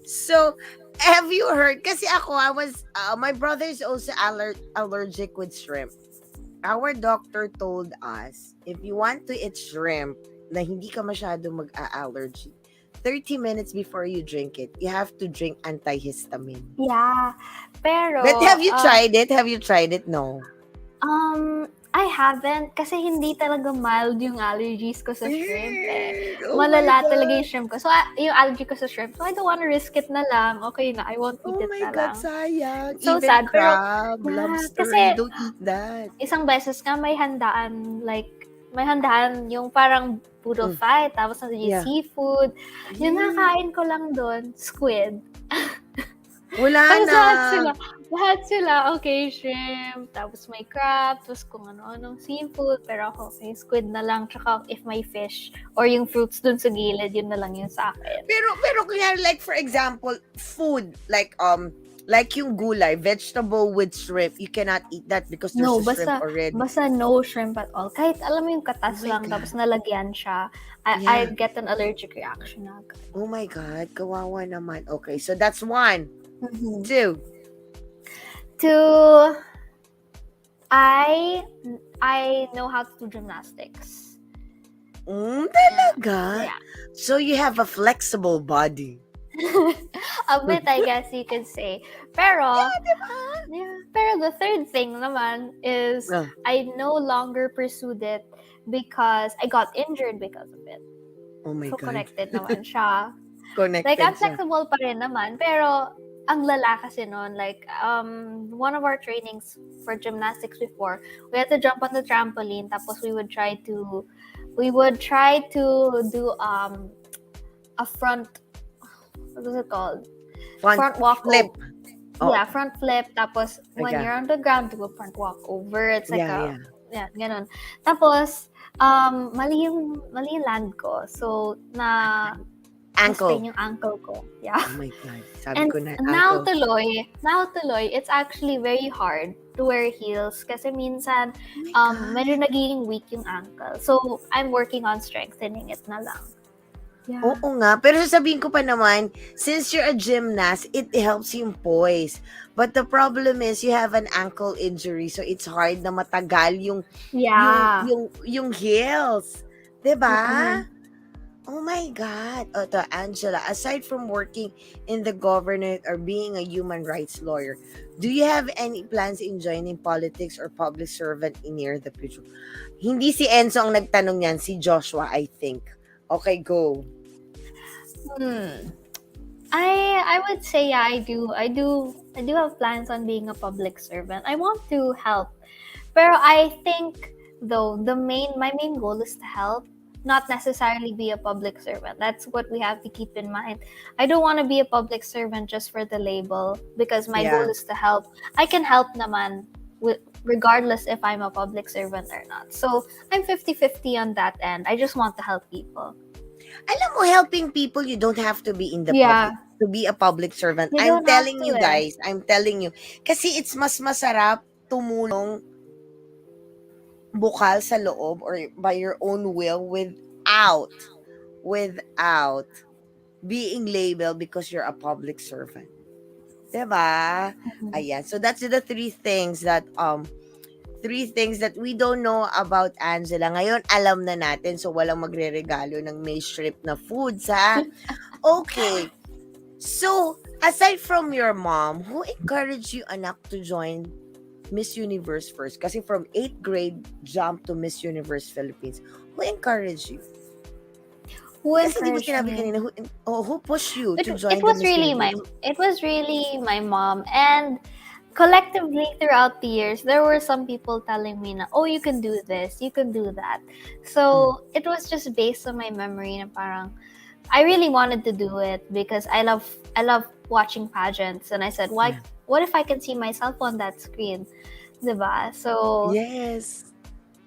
So, have you heard? Kasi ako, my brother is also allergic with shrimp. Our doctor told us, if you want to eat shrimp na hindi ka masyado mag-allergy, 30 minutes before you drink it, you have to drink antihistamine. Yeah. Pero, But have you tried it? Have you tried it? No. I haven't kasi hindi talaga mild yung allergies ko sa shrimp eh. Oh Malala talaga yung shrimp ko. So, yung allergy ko sa shrimp. So, I don't want to risk it na lang. Okay na, I won't eat it na lang. Sayang. So Even sad, pero- crab, Yeah, lobster, kasi- you don't eat that. Isang beses nga may handaan yung parang poodle fight, tapos nandun yung Yeah. seafood. Yung nakain ko lang doon, squid. Wala Tapos na. lahat sila, okay, shrimp, tapos may crab, tapos kung ano-anong seafood, pero ako, okay, squid na lang, tsaka if may fish, or yung fruits dun sa gilid, yun na lang yun sa akin. Pero kaya like for example, food like yung gulay, vegetable with shrimp, you cannot eat that because there's a shrimp already. Basta no shrimp at all. Kahit alam mo yung katas Oh my lang, God. tapos nalagyan siya, Yeah. I get an allergic reaction agad. Oh my God, kawawa naman. Okay, so that's 1. Mm-hmm. 2. I know how to do gymnastics. Talaga? Yeah. So you have a flexible body. A bit, I guess you could say. Pero, pero the third thing naman is I no longer pursued it because I got injured because of it. Oh my So, God. connected naman siya. Connected Like, I'm siya. flexible pa rin naman, pero ang lala kasi noon, like, one of our trainings for gymnastics before, we had to jump on the trampoline, tapos we would try to do a front, what was it called? Front walk flip. Oh. Yeah, front flip, tapos when Okay. you're on the ground, do a front walk over. It's like Yeah. Ganun. Tapos, mali yung land ko. So, Ankle. na-sprain yung ankle ko. Yeah. Oh my God. Sabi And ko na now ankle. tuloy, it's actually very hard to wear heels kasi minsan, Oh my God. medyo nagiging weak yung ankle. So, I'm working on strengthening it na lang. Yeah. Oo nga. Pero sasabihin ko pa naman, since you're a gymnast, it helps yung poise. But the problem is, you have an ankle injury. So, it's hard na matagal yung Yeah. yung heels. 'Di ba? Oh my God. Angela, aside from working in the government or being a human rights lawyer, do you have any plans in joining politics or public servant in near the future? Hindi si Enzo ang nagtanong yan, si Joshua, I think. Okay, go. Hmm. I would say yeah, I do have plans on being a public servant. I want to help. Pero I think though my main goal is to help, not necessarily be a public servant. That's what we have to keep in mind. I don't want to be a public servant just for the label because my goal Yeah. is to help. I can help naman regardless if I'm a public servant or not. So I'm 50-50 on that end. I just want to help people. Alam mo, helping people, you don't have to be in the Yeah. public to be a public servant. You I'm don't have telling to you guys, I'm telling you. Kasi it's mas masarap tumulong bukal sa loob or by your own will without being labeled because you're a public servant. Diba? Mhm. Ayan. So that's the three things that we don't know about Angela. Ngayon, alam na natin. So, walang magre-regalo ng may shrimp na foods, ha? Okay. So, aside from your mom, who encouraged you, anak, to join Miss Universe first? Kasi from 8th grade, jump to Miss Universe Philippines. Who encouraged you? Who Kasi di ba encouraged sinabi me? kanina, who pushed you It, to join it the was Miss really Universe? my mom, and collectively throughout the years there were some people telling me na, oh, you can do this, you can do that. So it was just based on my memory na parang I really wanted to do it because I love watching pageants, and I said, why Yeah. what if I can see myself on that screen, diba? So Yes.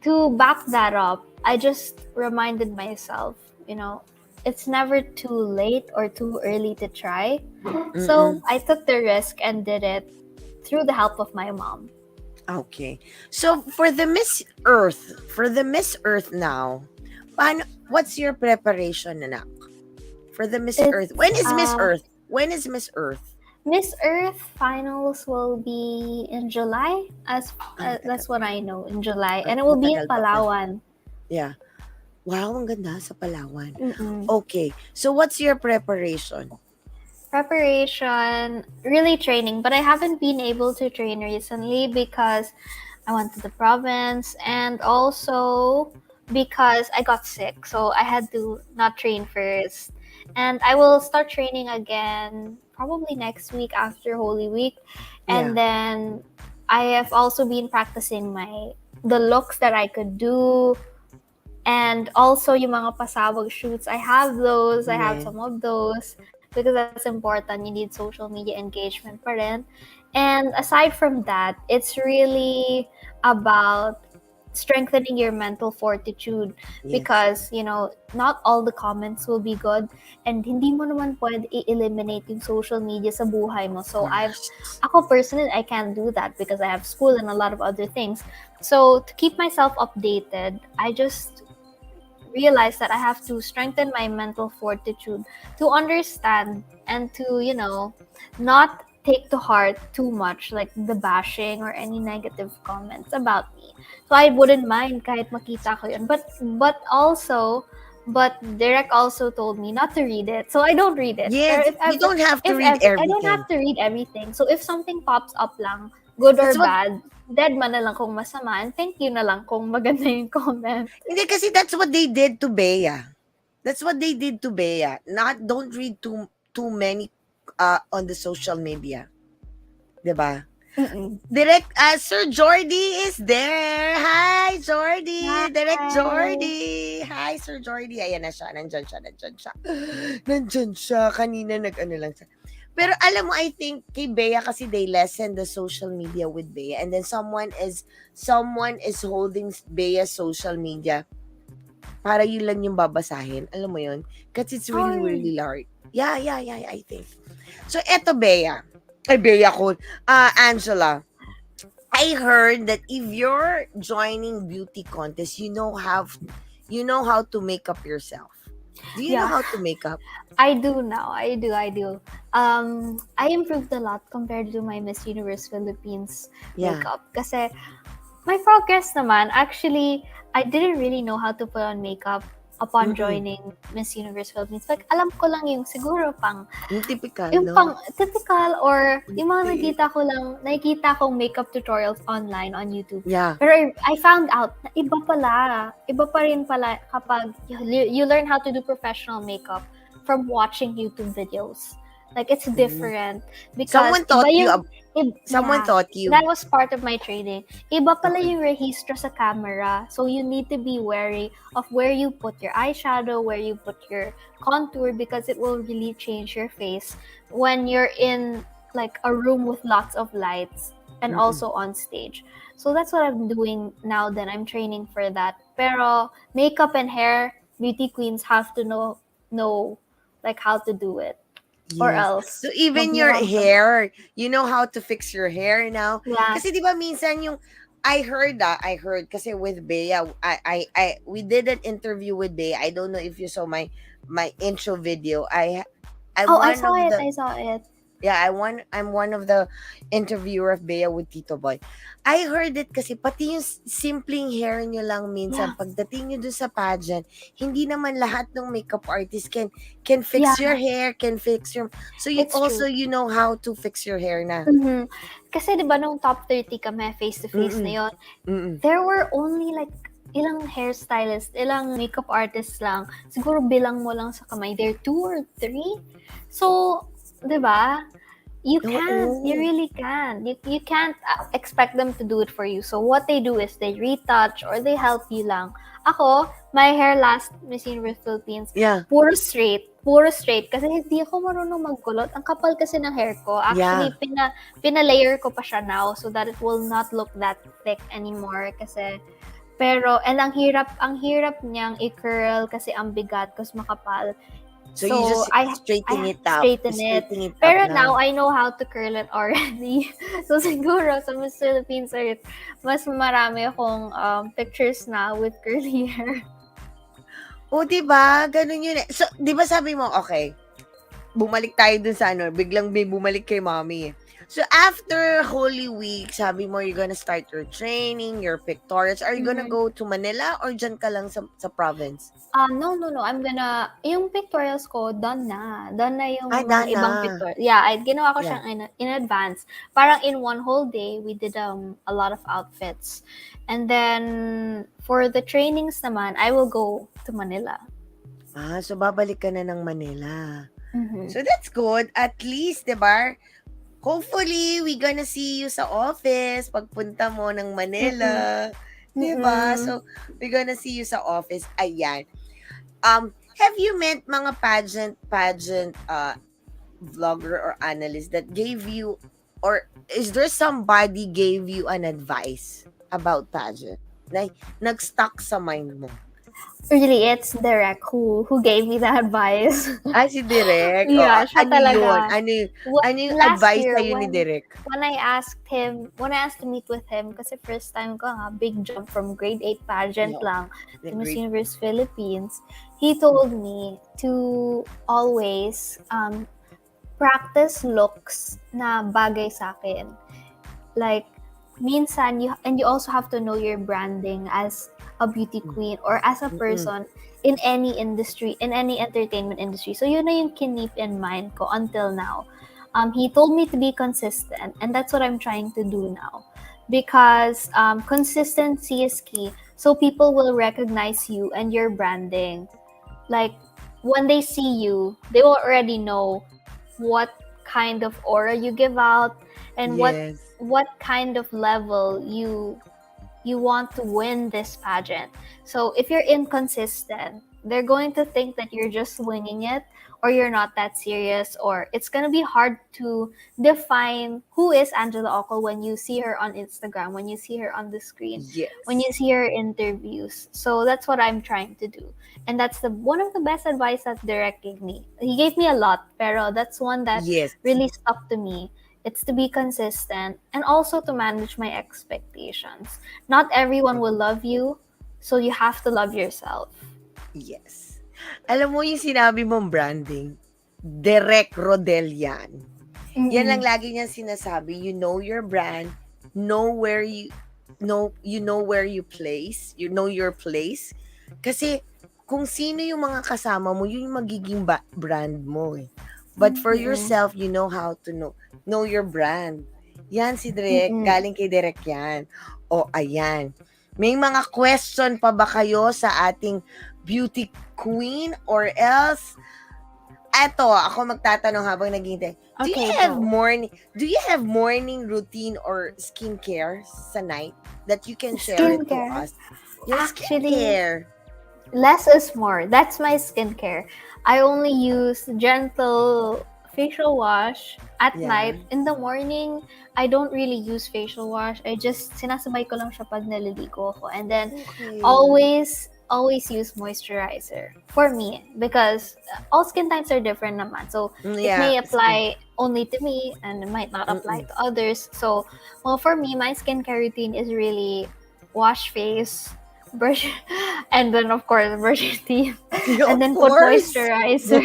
to back that up, I just reminded myself, it's never too late or too early to try. So Mm-mm. I took the risk and did it through the help of my mom. Okay. So, for the Miss Earth now, what's your preparation, anak? For the Miss It's Earth. When is Miss uh, Earth? When is Miss Earth? Miss Earth finals will be in July, as Ang tagal that's what I know, in July, ang and it will be in matagal pa pala. Palawan. Yeah. Wow, ang ganda sa Palawan. Mm-mm. Okay. So, what's your preparation? Preparation, really training, but I haven't been able to train recently because I went to the province and also because I got sick. So I had to not train first. And I will start training again probably next week after Holy Week. Yeah. And then I have also been practicing the looks that I could do, and also yung mga pasabog shoots. I have those. I have Yeah. some of those because that's important. You need social media engagement pa rin. And aside from that, it's really about strengthening your mental fortitude Yes. because, not all the comments will be good, and hindi mo naman pwede i-eliminate yung social media sa buhay mo. So ako personally, I can't do that because I have school and a lot of other things. So to keep myself updated, I just realize that I have to strengthen my mental fortitude to understand and to, not take to heart too much like the bashing or any negative comments about me. So I wouldn't mind kahit makita ko yun. But Derek also told me not to read it. So I don't read it. Yes. Pero You don't have to if read I don't everything. have to read everything. So if something pops up lang, good or That's what bad, dead man na lang kung masama, and thank you na lang kung maganda yung comment. Hindi, kasi that's what they did to Bea. That's what they did to Bea. Don't read too many on the social media. 'Di ba? Mm-mm. Direct Sir Jordy is there. Hi, Jordy. Hi. Direct Jordy. Hi, Sir Jordy. Ayan na siya. Nandyan siya. Nandyan siya. Kanina nag-ano lang siya. Pero alam mo, I think kay Bea kasi they lessen the social media with Bea, and then someone is holding Bea's social media para yun lang yung babasahin. Alam mo yun? Kasi it's really, really large. Yeah, I think. So, eto Bea. Ay, Bea ko. Angela. I heard that if you're joining beauty contest, you know how to make up yourself. Do you know Yeah. how to make up? I do now. I do. I improved a lot compared to my Miss Universe Philippines Yeah. makeup. Kasi my progress naman, actually, I didn't really know how to put on makeup upon joining Miss Universe Philippines. Like, alam ko lang yung siguro Yung typical, yung no? pang typical or yung mga nakikita kong makeup tutorials online on YouTube. Yeah. Pero I found out na iba pa rin pala kapag you learn how to do professional makeup from watching YouTube videos. Like, it's different because Someone taught you. Someone yeah, taught you. that was part of my training. Iba pala Okay. yung rehistro sa camera. So, you need to be wary of where you put your eyeshadow, where you put your contour, because it will really change your face when you're in like a room with lots of lights and also on stage. So, that's what I'm doing now. Then I'm training for that. Pero makeup and hair, beauty queens have to know like how to do it. Or Yes. else, So even your magmukhang hair, you know how to fix your hair now? Yeah. Kasi 'di ba minsan yung I heard kasi with Bea, we did an interview with Bea. I don't know if you saw my intro video. I'm Oh, I one saw of it. the I saw it. Yeah, I'm one of the interviewer of Bea with Tito Boy. I heard it kasi pati yung simpleng hair nyo lang minsan, Yeah. pagdating nyo dun sa pageant, hindi naman lahat ng makeup artist can fix your hair, can fix your... So you It's also, true. you know how to fix your hair na. Kasi 'di ba nung top 30 kami face-to-face na yun, there were only like ilang hairstylist, ilang makeup artists lang. Siguro bilang mo lang sa kamay, there 2 or 3. So, 'di ba? You really can. You can't expect them to do it for you. So what they do is they retouch or they help you lang. Ako, my hair last Miss Universe Philippines, Yeah. puro straight kasi hindi ako marunong magkulot. Ang kapal kasi ng hair ko. Actually, pina-layer ko pa siya now so that it will not look that thick anymore kasi and ang hirap niyang i-curl kasi ang bigat kasi makapal. So you just straighten it up. Pero now, I know how to curl it already. So siguro sa Miss Philippines, mas marami akong pictures na with curly hair. O, diba? Ganun yun eh. So, diba sabi mo, okay, bumalik tayo dun sa biglang may bumalik kay mommy. So, after Holy Week, sabi mo, you're gonna start your training, your pictorials. Are you gonna go to Manila or dyan ka lang sa province? No. Yung pictorials ko, done na. Done na yung done ibang na. pictorials. Yeah, ginawa ko siyang in advance. Parang in one whole day, we did a lot of outfits. And then, for the trainings naman, I will go to Manila. So babalik ka na ng Manila. So that's good. At least, diba? Hopefully, we gonna see you sa office pagpunta mo ng Manila. Diba? So, we gonna see you sa office. Ayan. Have you met mga pageant vlogger or analyst that gave you, or is there somebody gave you an advice about pageant? Like, nag-stuck sa mind mo? Really, it's Derek who gave me the advice. Si Derek? Yeah, siya ano talaga. Yun? Ano yung advice sa'yo ni Derek? When I asked to meet with him, kasi first time ko big jump from grade 8 pageant lang to Miss Universe Philippines, he told me to always practice looks na bagay sa akin. Like, minsan, you also have to know your branding as a beauty queen or as a person in any industry, in any entertainment industry. So yun na yung kinip in mind ko until now. He told me to be consistent, and that's what I'm trying to do now. Because consistency is key. So people will recognize you and your branding. Like, when they see you, they will already know what kind of aura you give out and what kind of level you want to win this pageant. So if you're inconsistent, they're going to think that you're just winging it or you're not that serious, or it's going to be hard to define who is Angela Okol when you see her on Instagram, when you see her on the screen, when you see her interviews. So that's what I'm trying to do. And that's one of the best advice that Derek gave me. He gave me a lot, pero that's one that really stuck to me. It's to be consistent and also to manage my expectations. Not everyone will love you, so you have to love yourself. Yes. Alam mo yung sinabi mong branding, Derek Rodel yan. Yan lang lagi niyang sinasabi. You know your brand, know where you know where you place, you know your place. Kasi kung sino yung mga kasama mo, yun yung magiging brand mo eh. But for yourself, you know how to know your brand. Yan si Direk, galing kay Direk yan. O ayan. May mga question pa ba kayo sa ating beauty queen or else eto, ako magtatanong habang naghihintay. Do you Okay, have go. morning routine or skincare sa night that you can share it to Skincare? us? Your Actually, skincare. less is more. That's my skincare. I only use gentle facial wash at Yeah. night. In the morning, I don't really use facial wash. I just sinasabay ko lang siya pag naliligo ko. And then Okay. always use moisturizer for me because all skin types are different naman. So it Yeah. may apply only to me and it might not apply to others. So well, for me, my skincare routine is really wash face, brush, and then of course brush your teeth, and then put moisturizer.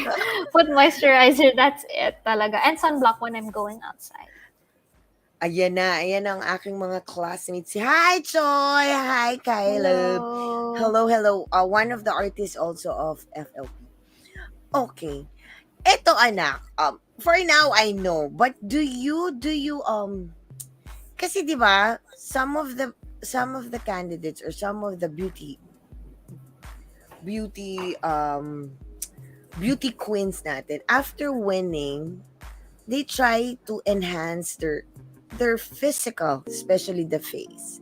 Put moisturizer. That's it, talaga. And sunblock when I'm going outside. Ayan ang aking mga classmates. Hi, Choi! Hi, Caleb! Hello. Hello. One of the artists also of FLP. Okay. Eto, anak. For now, I know. But do you, kasi di ba, some of the candidates or some of the beauty queens natin, after winning, they try to enhance their physical, especially the face.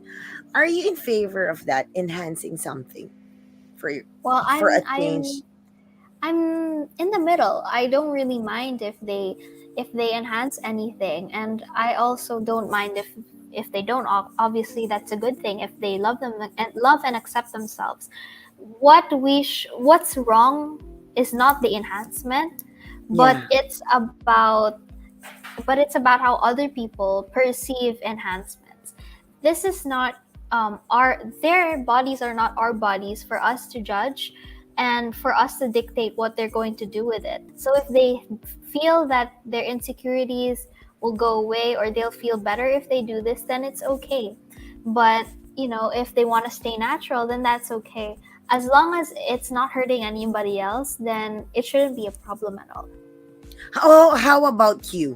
Are you in favor of that, enhancing something for Well, a change? I'm in the middle. I don't really mind if they enhance anything, and I also don't mind if they don't. Obviously, that's a good thing if they love them and love and accept themselves. What's wrong is not the enhancement, but Yeah. it's about how other people perceive enhancements. This is not their bodies are not our bodies for us to judge and for us to dictate what they're going to do with it. So if they feel that their insecurities will go away or they'll feel better if they do this, then it's okay. But if they want to stay natural, then that's okay. As long as it's not hurting anybody else, then it shouldn't be a problem at all. How about you?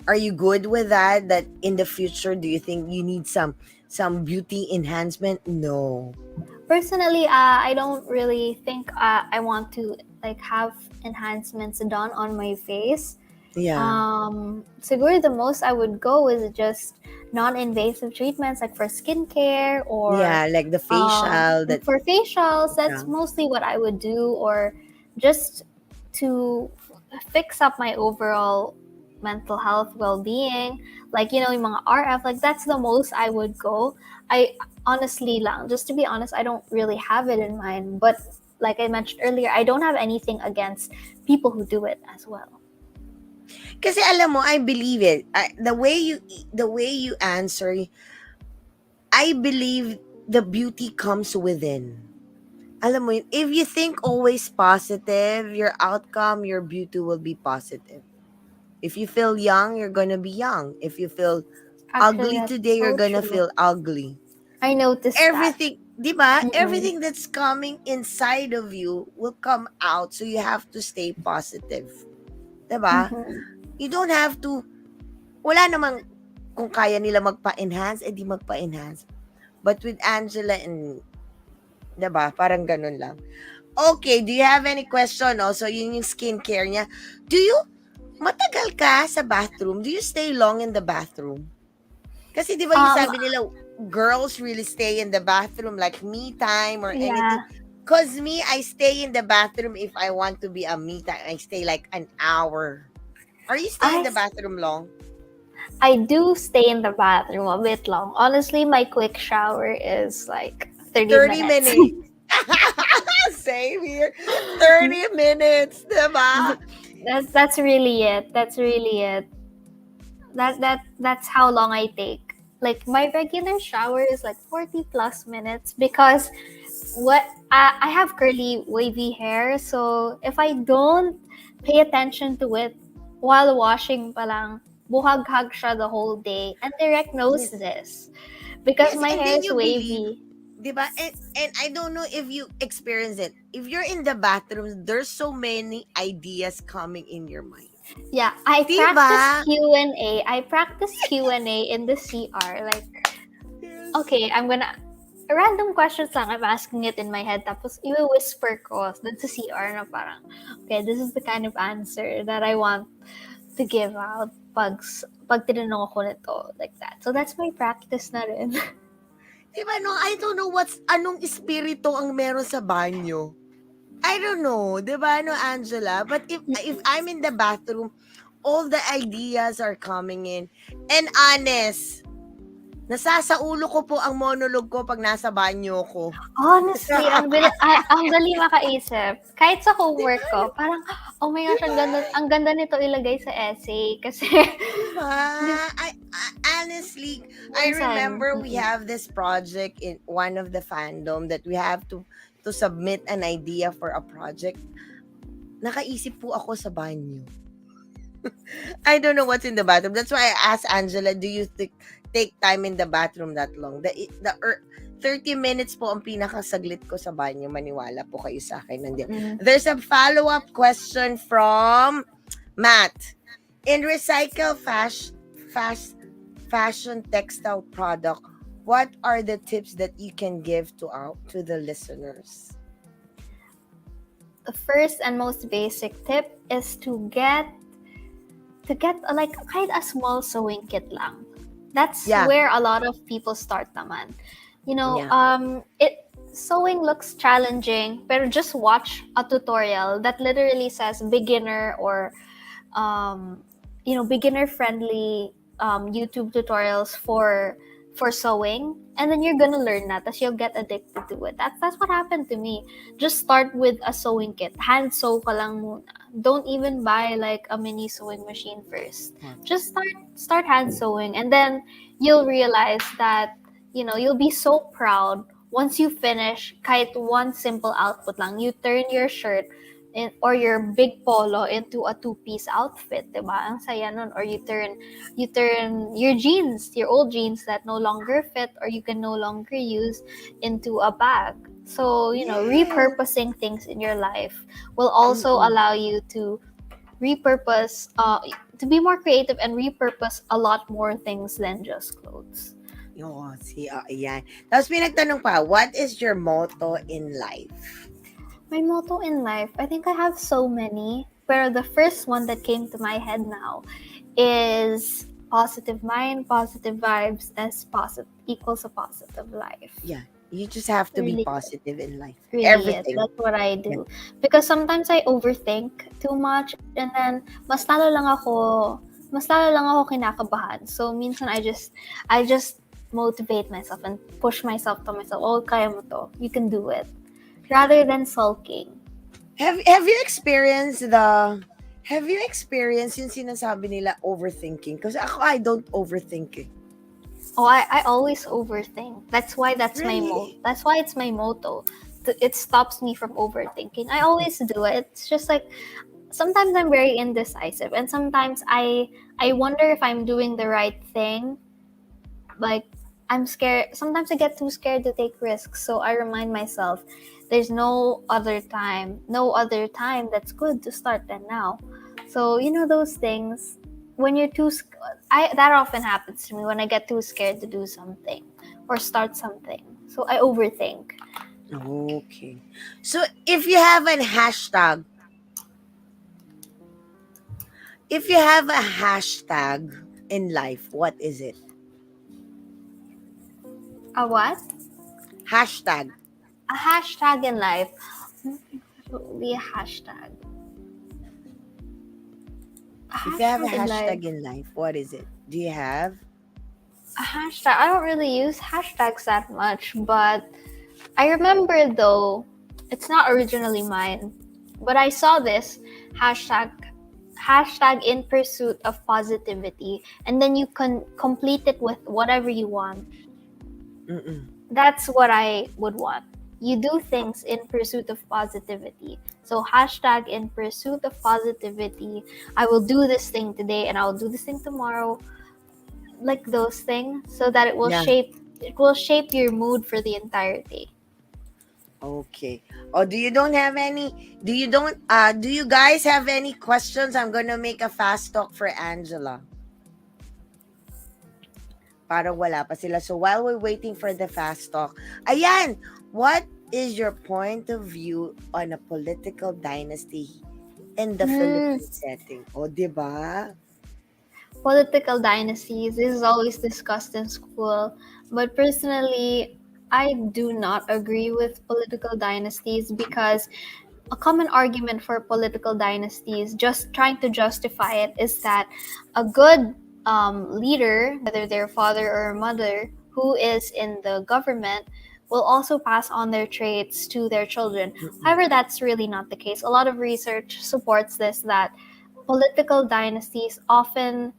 Are you good with that? That in the future, do you think you need some beauty enhancement? No. Personally, I don't really think I want to have enhancements done on my face. Yeah. Siguro the most I would go is just non-invasive treatments like for skincare or Yeah, like the facial. for facials. That's Yeah. mostly what I would do, or just to fix up my overall mental health well-being, like yung mga RF, like that's the most I would go. I honestly lang, just to be honest, I don't really have it in mind, but like I mentioned earlier, I don't have anything against people who do it as well. Kasi alam mo, I believe it. The way you answer, I believe the beauty comes within. Alam mo yun, if you think always positive, your outcome, your beauty will be positive. If you feel young, you're gonna be young. If you feel ugly Actually, today, that's you're so gonna true. feel ugly. I noticed Everything, di ba? Mm-mm. Everything that's coming inside of you will come out. So you have to stay positive. Di ba? You don't have to, wala namang, kung kaya nila magpa-enhance, edi magpa-enhance. But with Angela and, di ba? Parang ganun lang. Okay, do you have any question? So yun yung skincare niya. Matagal ka sa bathroom? Do you stay long in the bathroom? Kasi di ba yung sabi nila, girls really stay in the bathroom like me time or anything. Yeah. Cause me, I stay in the bathroom if I want to be a me time. I stay like an hour. Are you staying in the bathroom long? I do stay in the bathroom a bit long. Honestly, my quick shower is like 30 minutes. Same here. 30 minutes, diba? That's really it. That's how long I take. Like my regular shower is like 40 plus minutes because I have curly wavy hair, so if I don't pay attention to it while washing palang, buhaghag siya the whole day. And Direct knows this because my hair is wavy. Diba? And I don't know if you experience it. If you're in the bathroom, there's so many ideas coming in your mind. Yeah, I practice Diba? Q&A. I practice Q&A in the CR. Like, Yes. okay, I'm gonna random questions lang. I'm asking it in my head. Tapos, i-whisper ko dun sa CR na parang, okay, this is the kind of answer that I want to give out pag tinanong ako nito, like that. So, that's my practice na rin. Diba, no? I don't know anong espiritu ang meron sa banyo. I don't know, 'di ba, no, Angela? But if I'm in the bathroom, all the ideas are coming in. And honest, nasasaulo ko po ang monologue ko pag nasa banyo ko. Honestly, ang dali makaisip. Kahit sa homework ko, parang, oh my gosh, ang ganda nito ilagay sa essay. Kasi, Diba? I honestly, I minsan, remember we have this project in one of the fandom that we have to submit an idea for a project. Nakaisip po ako sa banyo. I don't know what's in the bathroom. That's why I asked Angela, do you take time in the bathroom that long? The 30 minutes po ang pinakasaglit ko sa banyo. Maniwala po kayo sa akin. There's a follow-up question from Matt. In recycle fashion textile product, what are the tips that you can give to the listeners? the first and most basic tip is to get like kahit a small sewing kit lang. That's where a lot of people start naman. You know, sewing looks challenging, pero just watch a tutorial that literally says beginner or beginner friendly YouTube tutorials for sewing, and then you're gonna learn that, as you'll get addicted to it. That's what happened to me. Just start with a sewing kit. Hand sew ka lang muna. Don't even buy like a mini sewing machine first. Just start hand sewing, and then you'll realize that you'll be so proud once you finish kahit one simple output lang. You turn your shirt or your big polo into a two-piece outfit, diba? Ang saya nun. Or you turn your jeans, your old jeans that no longer fit or you can no longer use, into a bag. So, repurposing things in your life will also allow you to repurpose, to be more creative and repurpose a lot more things than just clothes. Oo, ayan. Tapos pinagtanong pa, what is your motto in life? My motto in life, I think I have so many, but the first one that came to my head now is positive mind, positive vibes equals a positive life. Yeah, you just have to be positive in life. Really, everything. That's what I do. Because sometimes I overthink too much, and then mas lalo lang ako kinakabahan. So minsan I just motivate myself and push myself to myself. Oh, kaya mo to. You can do it. Rather than sulking. Have you experienced yung sinasabi nila overthinking? Because I don't overthink it. Oh, I always overthink. That's why my motto. That's why it's my motto. It stops me from overthinking. I always do it. It's just like sometimes I'm very indecisive, and sometimes I wonder if I'm doing the right thing. Like I'm scared. Sometimes I get too scared to take risks. So I remind myself, there's no other time that's good to start than now. So those things. When you're that often happens to me when I get too scared to do something or start something. So I overthink. Okay. So if you have a hashtag in life, what is it? A what? Hashtag. A hashtag in life. What would be a hashtag? If you have a hashtag in life, what is it? Do you have a hashtag? I don't really use hashtags that much, but I remember, though, it's not originally mine, but I saw this hashtag in pursuit of positivity, and then you can complete it with whatever you want. That's what I would want. You do things in pursuit of positivity. So hashtag in pursuit of positivity. I will do this thing today and I'll do this thing tomorrow. Like those things, so that it will shape it will shape your mood for the entire day. Okay. Oh, do you guys have any questions? I'm gonna make a fast talk for Angela. Parang wala pa sila. So while we're waiting for the fast talk, ayan, what is your point of view on a political dynasty in the Philippine setting? O, di ba? Political dynasties, this is always discussed in school, but personally, I do not agree with political dynasties because a common argument for political dynasties, just trying to justify it, is that a good leader, whether their father or mother, who is in the government, will also pass on their traits to their children. However, that's really not the case. A lot of research supports this, that political dynasties often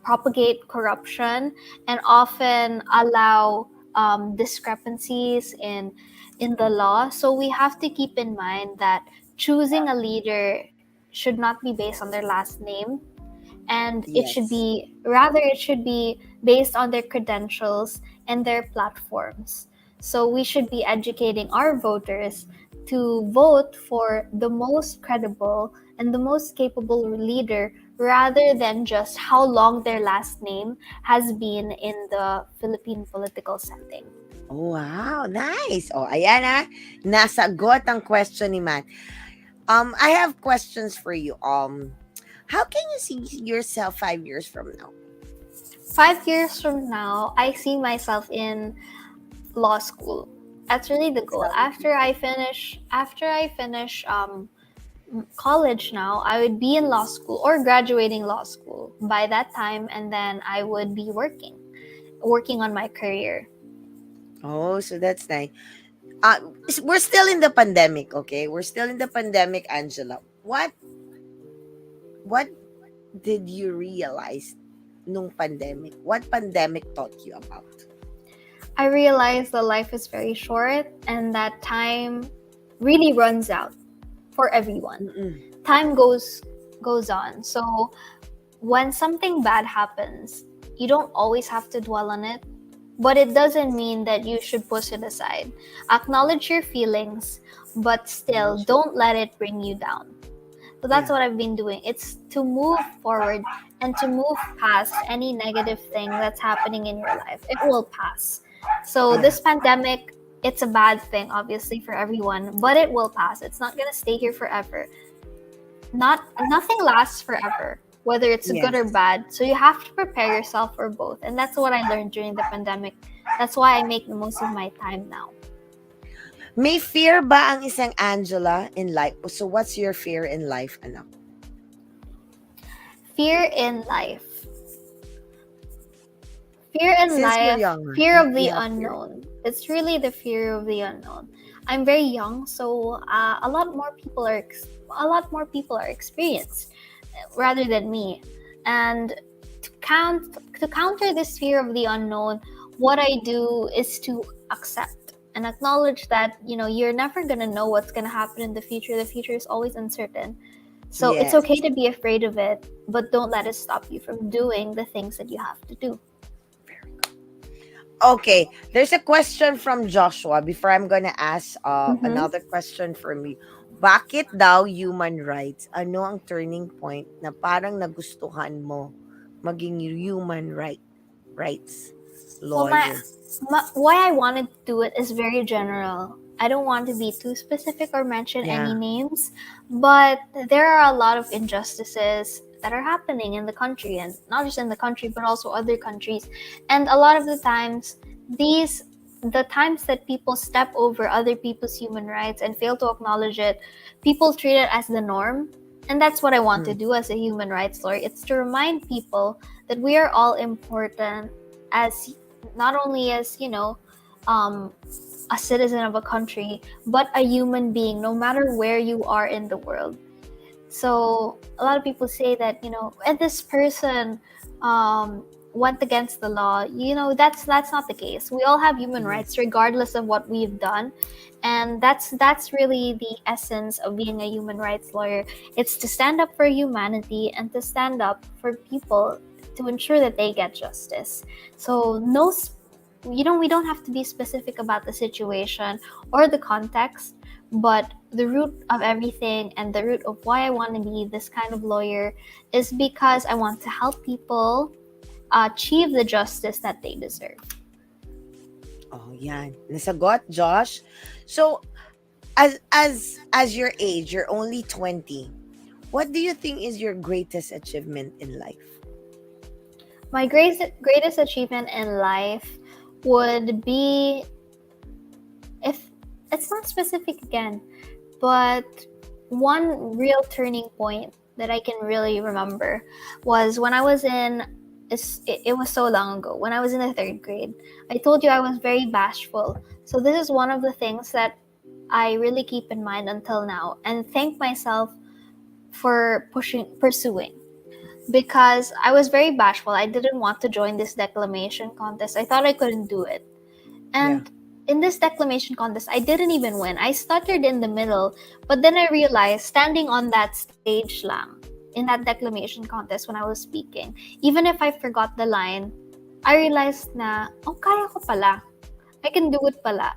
propagate corruption and often allow discrepancies in the law. So we have to keep in mind that choosing a leader should not be based on their last name, and Yes. it should be based on their credentials and their platforms. So we should be educating our voters to vote for the most credible and the most capable leader, rather than just how long their last name has been in the Philippine political setting. Wow, nice. Oh, ayan nasagot ang question ni Matt. I have questions for you. How can you see yourself 5 years from now? 5 years from now, I see myself in law school. That's really the goal. After I finish college now, I would be in law school or graduating law school by that time, and then I would be working on my career. Oh, so that's nice. We're still in the pandemic, okay? We're still in the pandemic, Angela. What did you realize nung pandemic? What pandemic taught you about? I realized that life is very short and that time really runs out for everyone. Time goes on. So when something bad happens, you don't always have to dwell on it, but it doesn't mean that you should push it aside. Acknowledge your feelings, but still don't let it bring you down. So that's what I've been doing. It's to move forward and to move past any negative thing that's happening in your life. It will pass. So this pandemic, it's a bad thing, obviously, for everyone, but it will pass. It's not going to stay here forever. Nothing lasts forever, whether it's good or bad. So you have to prepare yourself for both. And that's what I learned during the pandemic. That's why I make the most of my time now. May fear ba ang isang Angela in life? So what's your fear in life, anak? Fear in life. Fear in Since life, you're young, fear of the you have unknown. It's really the fear of the unknown. I'm very young, so a lot more people are experienced rather than me. And to counter this fear of the unknown, what I do is to accept and acknowledge that you're never gonna know what's gonna happen in the future. The future is always uncertain. So it's okay to be afraid of it, but don't let it stop you from doing the things that you have to do. Okay, there's a question from Joshua before I'm gonna ask another question from you. Bakit daw human rights? Ano ang turning point na parang nagustuhan mo maging human rights lawyer? Why I wanted to do it is very general. I don't want to be too specific or mention any names, but there are a lot of injustices that are happening in the country, and not just in the country, but also other countries. And a lot of the times, the times that people step over other people's human rights and fail to acknowledge it, people treat it as the norm. And that's what I want to do as a human rights lawyer. It's to remind people that we are all important, as not only as a citizen of a country, but a human being, no matter where you are in the world. So a lot of people say that and this person went against the law. That's not the case. We all have human rights regardless of what we've done, and that's really the essence of being a human rights lawyer. It's to stand up for humanity and to stand up for people to ensure that they get justice. So no, we don't have to be specific about the situation or the context, but the root of everything and the root of why I want to be this kind of lawyer is because I want to help people achieve the justice that they deserve. Oh, yan. Nasagot, Josh. So, as your age, you're only 20. What do you think is your greatest achievement in life? My greatest achievement in life would be, if it's not specific again, but one real turning point that I can really remember was when I was it was so long ago, when I was in the 3rd grade. I told you I was very bashful. So this is one of the things that I really keep in mind until now and thank myself for pursuing, because I was very bashful. I didn't want to join this declamation contest. I thought I couldn't do it. And in this declamation contest, I didn't even win. I stuttered in the middle, but then I realized standing on that stage lang, in that declamation contest when I was speaking, even if I forgot the line, I realized na, oh, kaya ko pala. I can do it pala.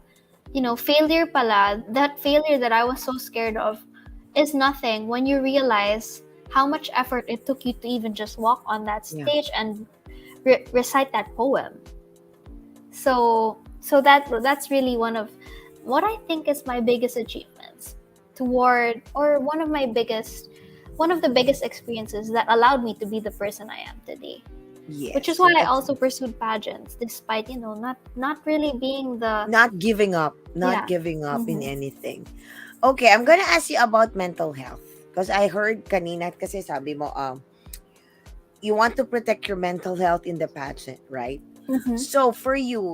Failure pala, that failure that I was so scared of is nothing when you realize how much effort it took you to even just walk on that stage and recite that poem. So that's really one of what I think is my biggest achievements toward, or one of the biggest experiences that allowed me to be the person I am today. Yes. Which is why I also pursued pageants, despite not really being the not giving up in anything. Okay, I'm gonna ask you about mental health because I heard kanina kasi sabi mo you want to protect your mental health in the pageant, right? So for a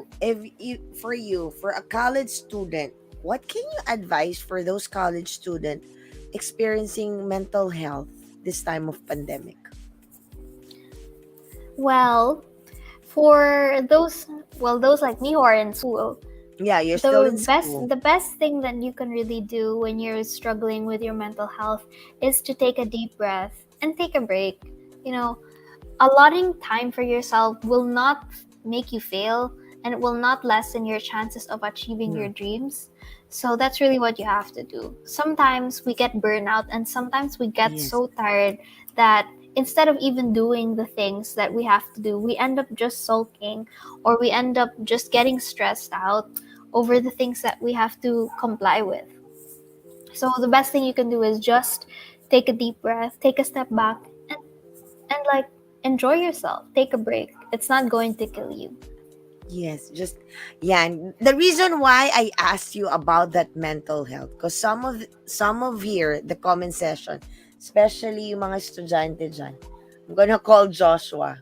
college student, what can you advise for those college students experiencing mental health this time of pandemic? Well, for those like me who are in school, you're still in school. The best thing that you can really do when you're struggling with your mental health is to take a deep breath and take a break. Allotting time for yourself will not make you fail, and it will not lessen your chances of achieving your dreams. So that's really what you have to do. Sometimes we get burnout, and sometimes we get so tired that instead of even doing the things that we have to do, we end up just sulking, or we end up just getting stressed out over the things that we have to comply with. So the best thing you can do is just take a deep breath, take a step back, and like enjoy yourself. Take a break. It's not going to kill you. Yes, and the reason why I asked you about that mental health, because some of here the comment section, especially yung mga estudyante dyan, I'm gonna call Joshua.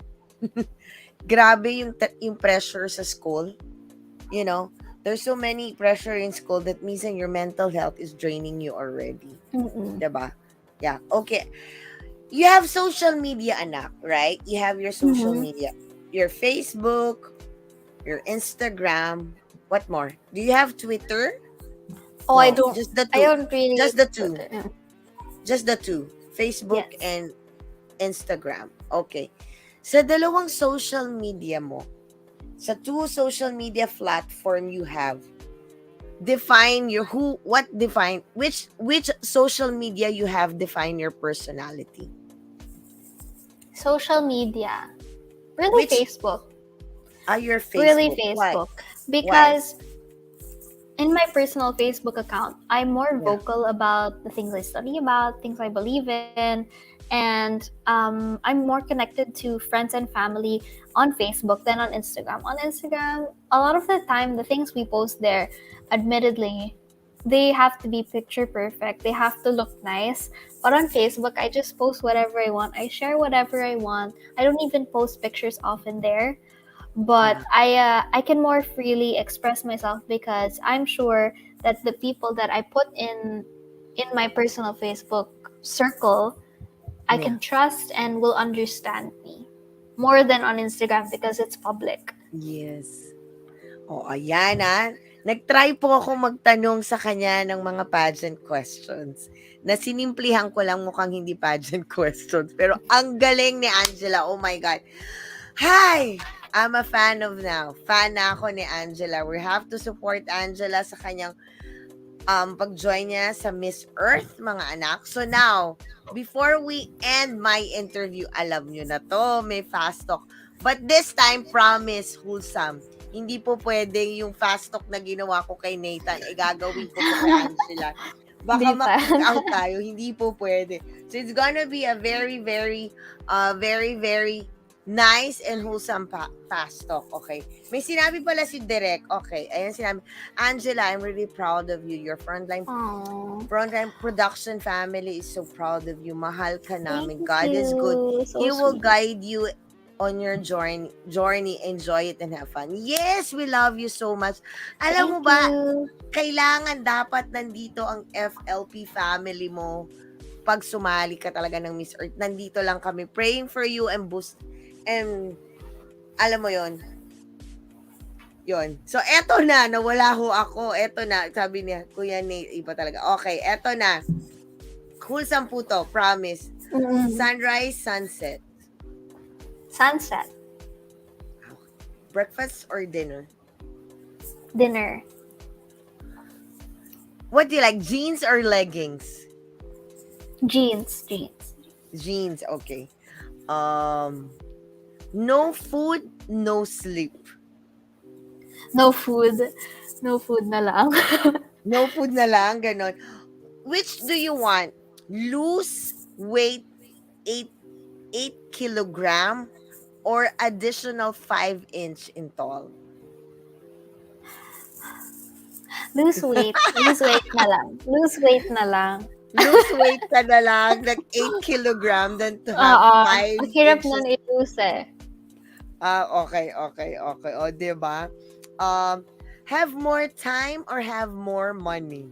Grabe yung pressure sa school. There's so many pressure in school that means your mental health is draining you already. Diba? Yeah. Okay. You have social media, anak, right? You have your social media, your Facebook, your Instagram. What more? Do you have Twitter? Oh, no, I don't. Just the two. I don't really. Just the two. Just the two. Facebook and Yes. Instagram. Okay. Sa dalawang social media mo, sa two social media platform you have, define which social media you have define your personality. Social media. Really, Facebook. Your Facebook. Really, Facebook. Why? Because in my personal Facebook account, I'm more vocal about the things I study about, things I believe in, and I'm more connected to friends and family on Facebook than on Instagram. On Instagram, a lot of the time, the things we post there, admittedly, they have to be picture perfect. They have to look nice. But on Facebook, I just post whatever I want. I share whatever I want. I don't even post pictures often there. But I can more freely express myself because I'm sure that the people that I put in my personal Facebook circle, I can trust and will understand me more than on Instagram because it's public. Yes. O, ayan Nag-try po ako magtanong sa kanya ng mga pageant questions. Na sinimplihan ko lang mukhang hindi pageant questions. Pero ang galing ni Angela. Oh my God. Hi! I'm a fan of now. Fan na ako ni Angela. We have to support Angela sa kanyang pag-join niya sa Miss Earth, mga anak. So now, before we end my interview, alam nyo na to, may fast talk. But this time, promise, wholesome. Hindi po pwedeng yung fast talk na ginawa ko kay Nathan, gagawin ko po kay Angela. Baka Hindi pa. mag out tayo, hindi po pwede. So it's gonna be a very, very, very nice and wholesome fast talk, okay? May sinabi pala si Derek, okay, ayan sinabi, Angela, I'm really proud of you. Your frontline production family is so proud of you. Mahal ka namin. God is good. So He will sweet. guide you on your journey. Enjoy it and have fun. Yes, we love you so much. Alam mo ba, kailangan dapat nandito ang FLP family mo pag sumali ka talaga ng Miss Earth. Nandito lang kami praying for you and boost. And alam mo yon. So, eto na. Nawala ho ako. Eto na. Sabi niya, Kuya Nate, iba talaga. Okay, eto na. Wholesome po to. Promise. Sunrise, sunset. Sunset. Breakfast or dinner? Dinner. What do you like? Jeans or leggings? Jeans. Jeans, okay. No food, no sleep. No food. No food na lang. No food na lang, ganon. Which do you want? Lose weight 8 kilogram or additional 5 inch in tall? Lose weight. Lose weight na lang. Lose weight na lang. Lose weight ka na lang ng 8 kilogram than to have 5 Ang hirap inches. nun i-lose eh. Okay. O, diba? Have more time or have more money?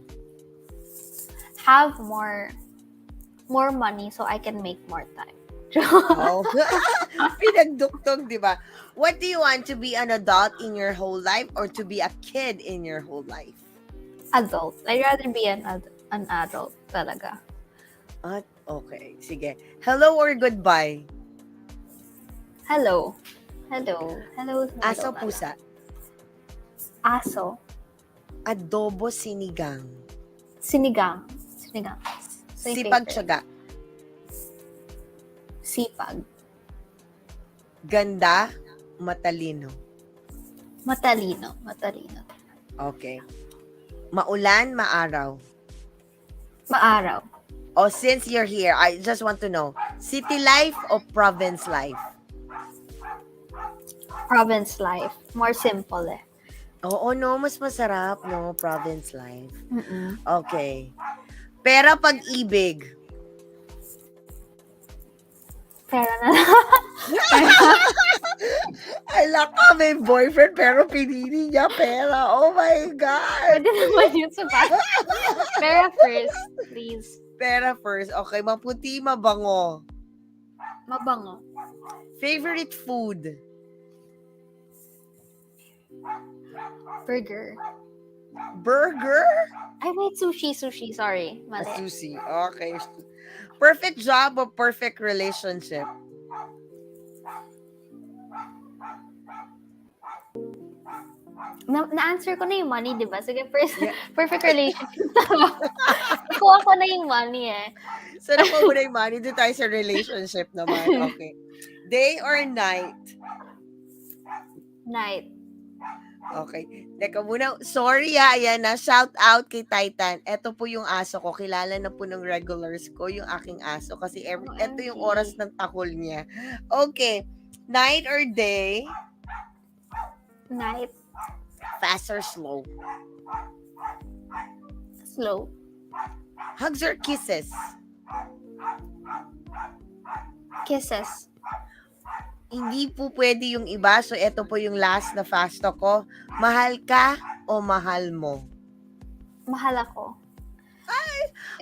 Have more money so I can make more time. Oh. Pinagduktong, diba? What do you want, to be an adult in your whole life or to be a kid in your whole life? Adult. I'd rather be an adult talaga. Okay, sige. Hello or goodbye? Hello. Aso, pusa? Aso. Adobo, sinigang? Sinigang. So, yung Sipag, favorite. tiyaga? Sipag. Ganda, matalino? Matalino. Okay. Maulan, maaraw? Maaraw. Oh, since you're here, I just want to know, city life or province life? Province life. More simple eh. Oo, no, mas masarap, no, province life. Mm-mm. Okay. Pera, pag-ibig? Pera na lang. Ay, laka, may boyfriend, pero pinili niya pera. Oh my God! Pwede naman yun sa bahay. Pera first, please. Pera first. Okay, maputi, mabango. Mabango. Favorite food? Burger. Burger? Ay, wait, sushi. Sorry. Mali. Sushi. Okay. Perfect job or perfect relationship? Na-answer ko na yung money, di ba? Sige, perfect relationship. Nakuha ko na yung money eh. So, nakuha mo na yung money. Doon tayo sa relationship naman. Okay. Day or night? Night. Okay. Teka muna. Sorry ayan na. Shout out kay Titan. Ito po yung aso ko. Kilala na po ng regulars ko yung aking aso. Kasi ito yung oras ng takol niya. Okay. Night or day? Night. Fast or slow? Slow. Hugs or kisses? Kisses. Hindi po pwede yung iba. So, ito po yung last na fast talk ko. Mahal ka o mahal mo? Mahal ako.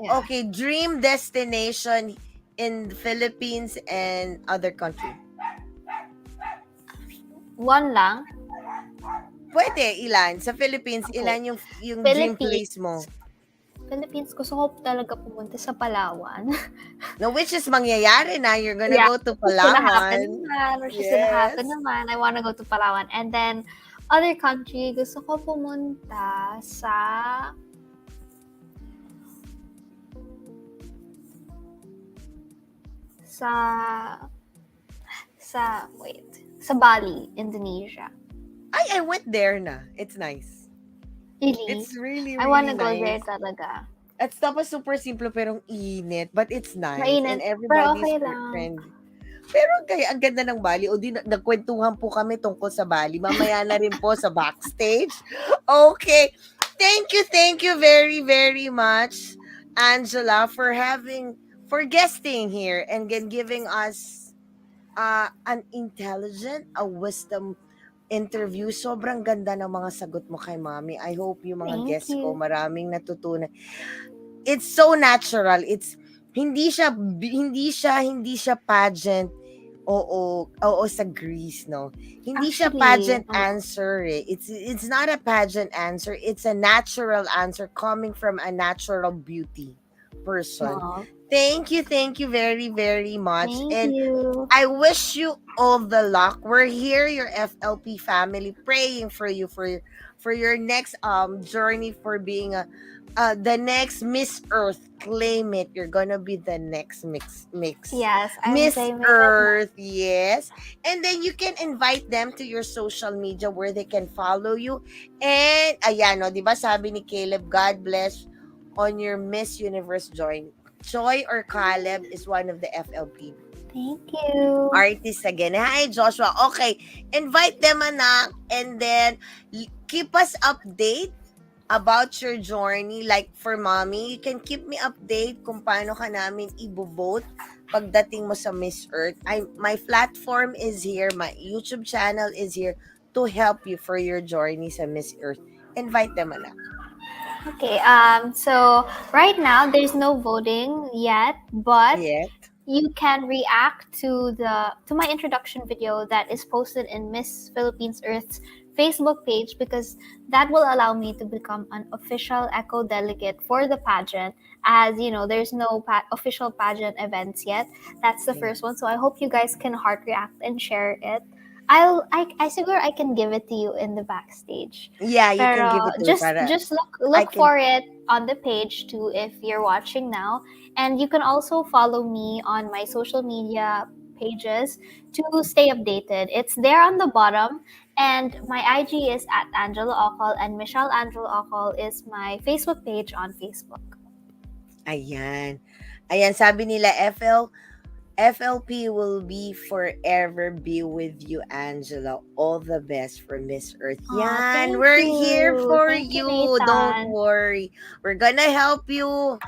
Yeah. Okay, dream destination in the Philippines and other country. One lang. Pwede, ilan? Sa Philippines, Okay. ilan yung dream place mo? Philippines, gusto ko talaga pumunta sa Palawan. No, which is mangyayari na. You're gonna Yeah, go to which is gonna happen Palawan. naman, which is gonna Yes. happen naman. I wanna go to Palawan. And then, other country, gusto ko pumunta sa Bali, Indonesia. I went there na. It's nice. Really? It's really, I really wanna go there nice. talaga. At tapos super simple pero init. But it's nice. And Mainit, pero everybody's okay lang. friendly. Pero kaya ang ganda ng Bali. O di nagkwentuhan po kami tungkol sa Bali. Mamaya na rin po sa backstage. Okay. Thank you very, very much, Angela, for guesting here and giving us an intelligent, a wisdom interview. Sobrang ganda ng mga sagot mo kay Mami. I hope yung mga Thank guests ko you. maraming natutunan. It's so natural. It's hindi siya pageant. Oo sa Greece, no. Hindi siya Actually, pageant answer eh. It's not a pageant answer. It's a natural answer coming from a natural beauty person. no. Thank you very, very much. Thank And you. I wish you all the luck. We're here, your FLP family, praying for you for your next journey for being the next Miss Earth. Claim it. You're gonna be the next mix. Yes, I'm Miss claiming it. Earth, yes. And then you can invite them to your social media where they can follow you. And ayan, no, 'di ba sabi ni Caleb, God bless on your Miss Universe join. Joy or Caleb is one of the FLP Thank you. artists again. Hi, Joshua. Okay, invite them, anak, and then keep us update about your journey. Like for Mommy, you can keep me update kung paano ka namin i-vote pagdating mo sa Miss Earth. My platform is here, my YouTube channel is here to help you for your journey sa Miss Earth. Invite them, anak. Okay, so right now there's no voting yet, but you can react to my introduction video that is posted in Miss Philippines Earth's Facebook page, because that will allow me to become an official Echo delegate for the pageant. As you know, there's no official pageant events yet. That's the first one. So I hope you guys can heart react and share it. I siguro I can give it to you in the backstage. Yeah, you can give it to me. Just look for it on the page too if you're watching now, and you can also follow me on my social media pages to stay updated. It's there on the bottom, and my IG is at Angela Okol, and Michelle Angela Okol is my Facebook page on Facebook. Ayan, sabi nila FLP will forever be with you, Angela. All the best for Miss Earth. Yan, we're here for you. Don't worry. We're gonna help you.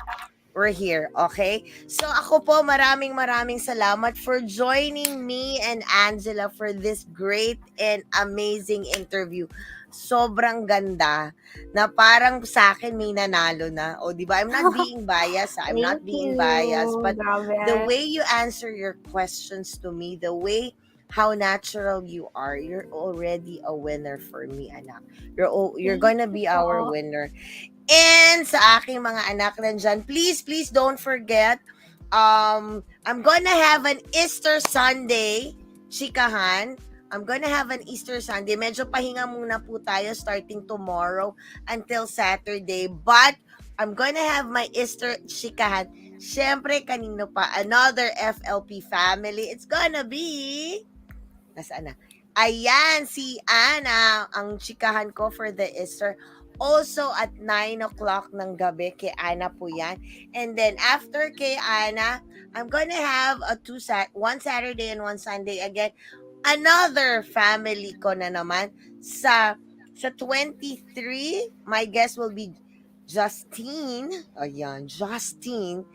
We're here, okay? So ako po, maraming salamat for joining me and Angela for this great and amazing interview. Sobrang ganda na parang sa akin may nanalo na. O, di ba? I'm not being biased. But the way you answer your questions to me, the way how natural you are, you're already a winner for me, anak. You're gonna be our winner. And sa aking mga anak nandyan, please don't forget, I'm gonna have an Easter Sunday, Chikahan. I'm gonna have an Easter Sunday. Medyo pahinga muna po tayo starting tomorrow until Saturday. But I'm gonna have my Easter Chikahan. Siyempre, kanino pa? Another FLP family. It's gonna be... Nasaan na? Ayan, si Ana, ang chikahan ko for the Easter. Also at 9 o'clock ng gabi, kay Ana po yan. And then after kay Ana, I'm gonna have one Saturday and one Sunday again. Another family ko na naman. Sa 23, my guest will be Justine. Ayan, Justine.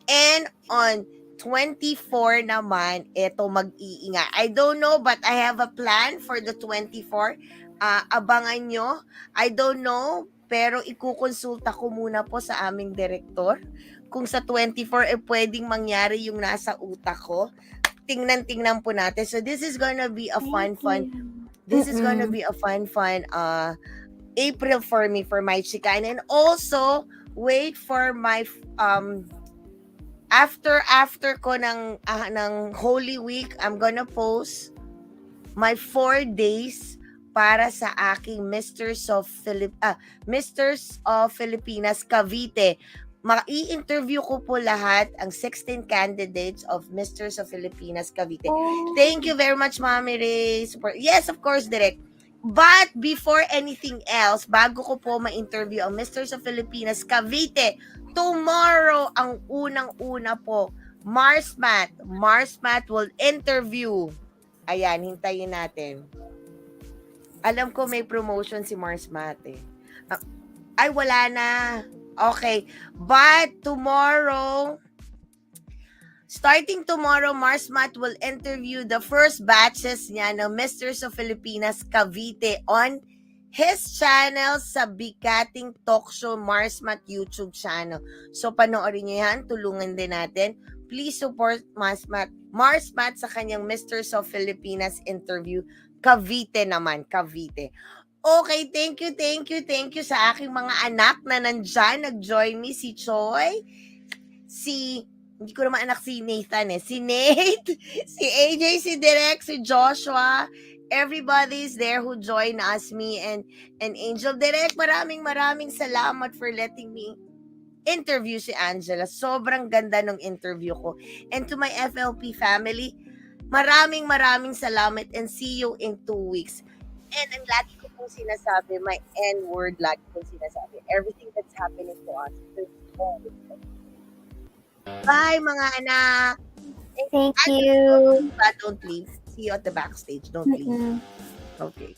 And on 24 naman, ito mag-iinga. I don't know, but I have a plan for the 24. Abangan nyo. I don't know, pero ikukonsulta ko muna po sa aming direktor kung sa 24 pwedeng mangyari yung nasa utak ko. Tingnan po natin. So this is gonna be a fun This is gonna be a fun April for me for my Chikahan. And also, wait for my after ko ng Holy Week, I'm gonna post my 4 days para sa aking Misters of Filipinas Cavite. I-interview ko po lahat ang 16 candidates of Misters of Filipinas Cavite. Thank you very much, Mami Ray. Yes, of course, Direk. But before anything else, bago ko po ma-interview ang Misters of Filipinas Cavite, tomorrow ang unang-una po, Marsmat will interview. Ayan, hintayin natin. Alam ko may promotion si Marsmat eh. Ay, wala na. Okay. But starting tomorrow, Marsmat will interview the first batches niya ng Misters of Filipinas Cavite on his channel sa Bikating Talk Show Marsmat YouTube channel. So, panoorin niyo yan. Tulungan din natin. Please support Marsmat sa kanyang Misters of Filipinas interview. Cavite naman, Cavite. Okay, thank you sa aking mga anak na nandyan, nag-join me, si Choi, hindi ko naman anak si Nathan si Nate, si AJ, si Direk, si Joshua, everybody's there who join us, me and Angel. Direk, maraming salamat for letting me interview si Angela. Sobrang ganda ng interview ko. And to my FLP family, maraming salamat and see you in 2 weeks. And ang lagi ko pong sinasabi, my N-word lagi kong sinasabi, everything that's happening to us, bye mga anak. Thank you. Don't leave. See you at the backstage. Don't leave. Okay.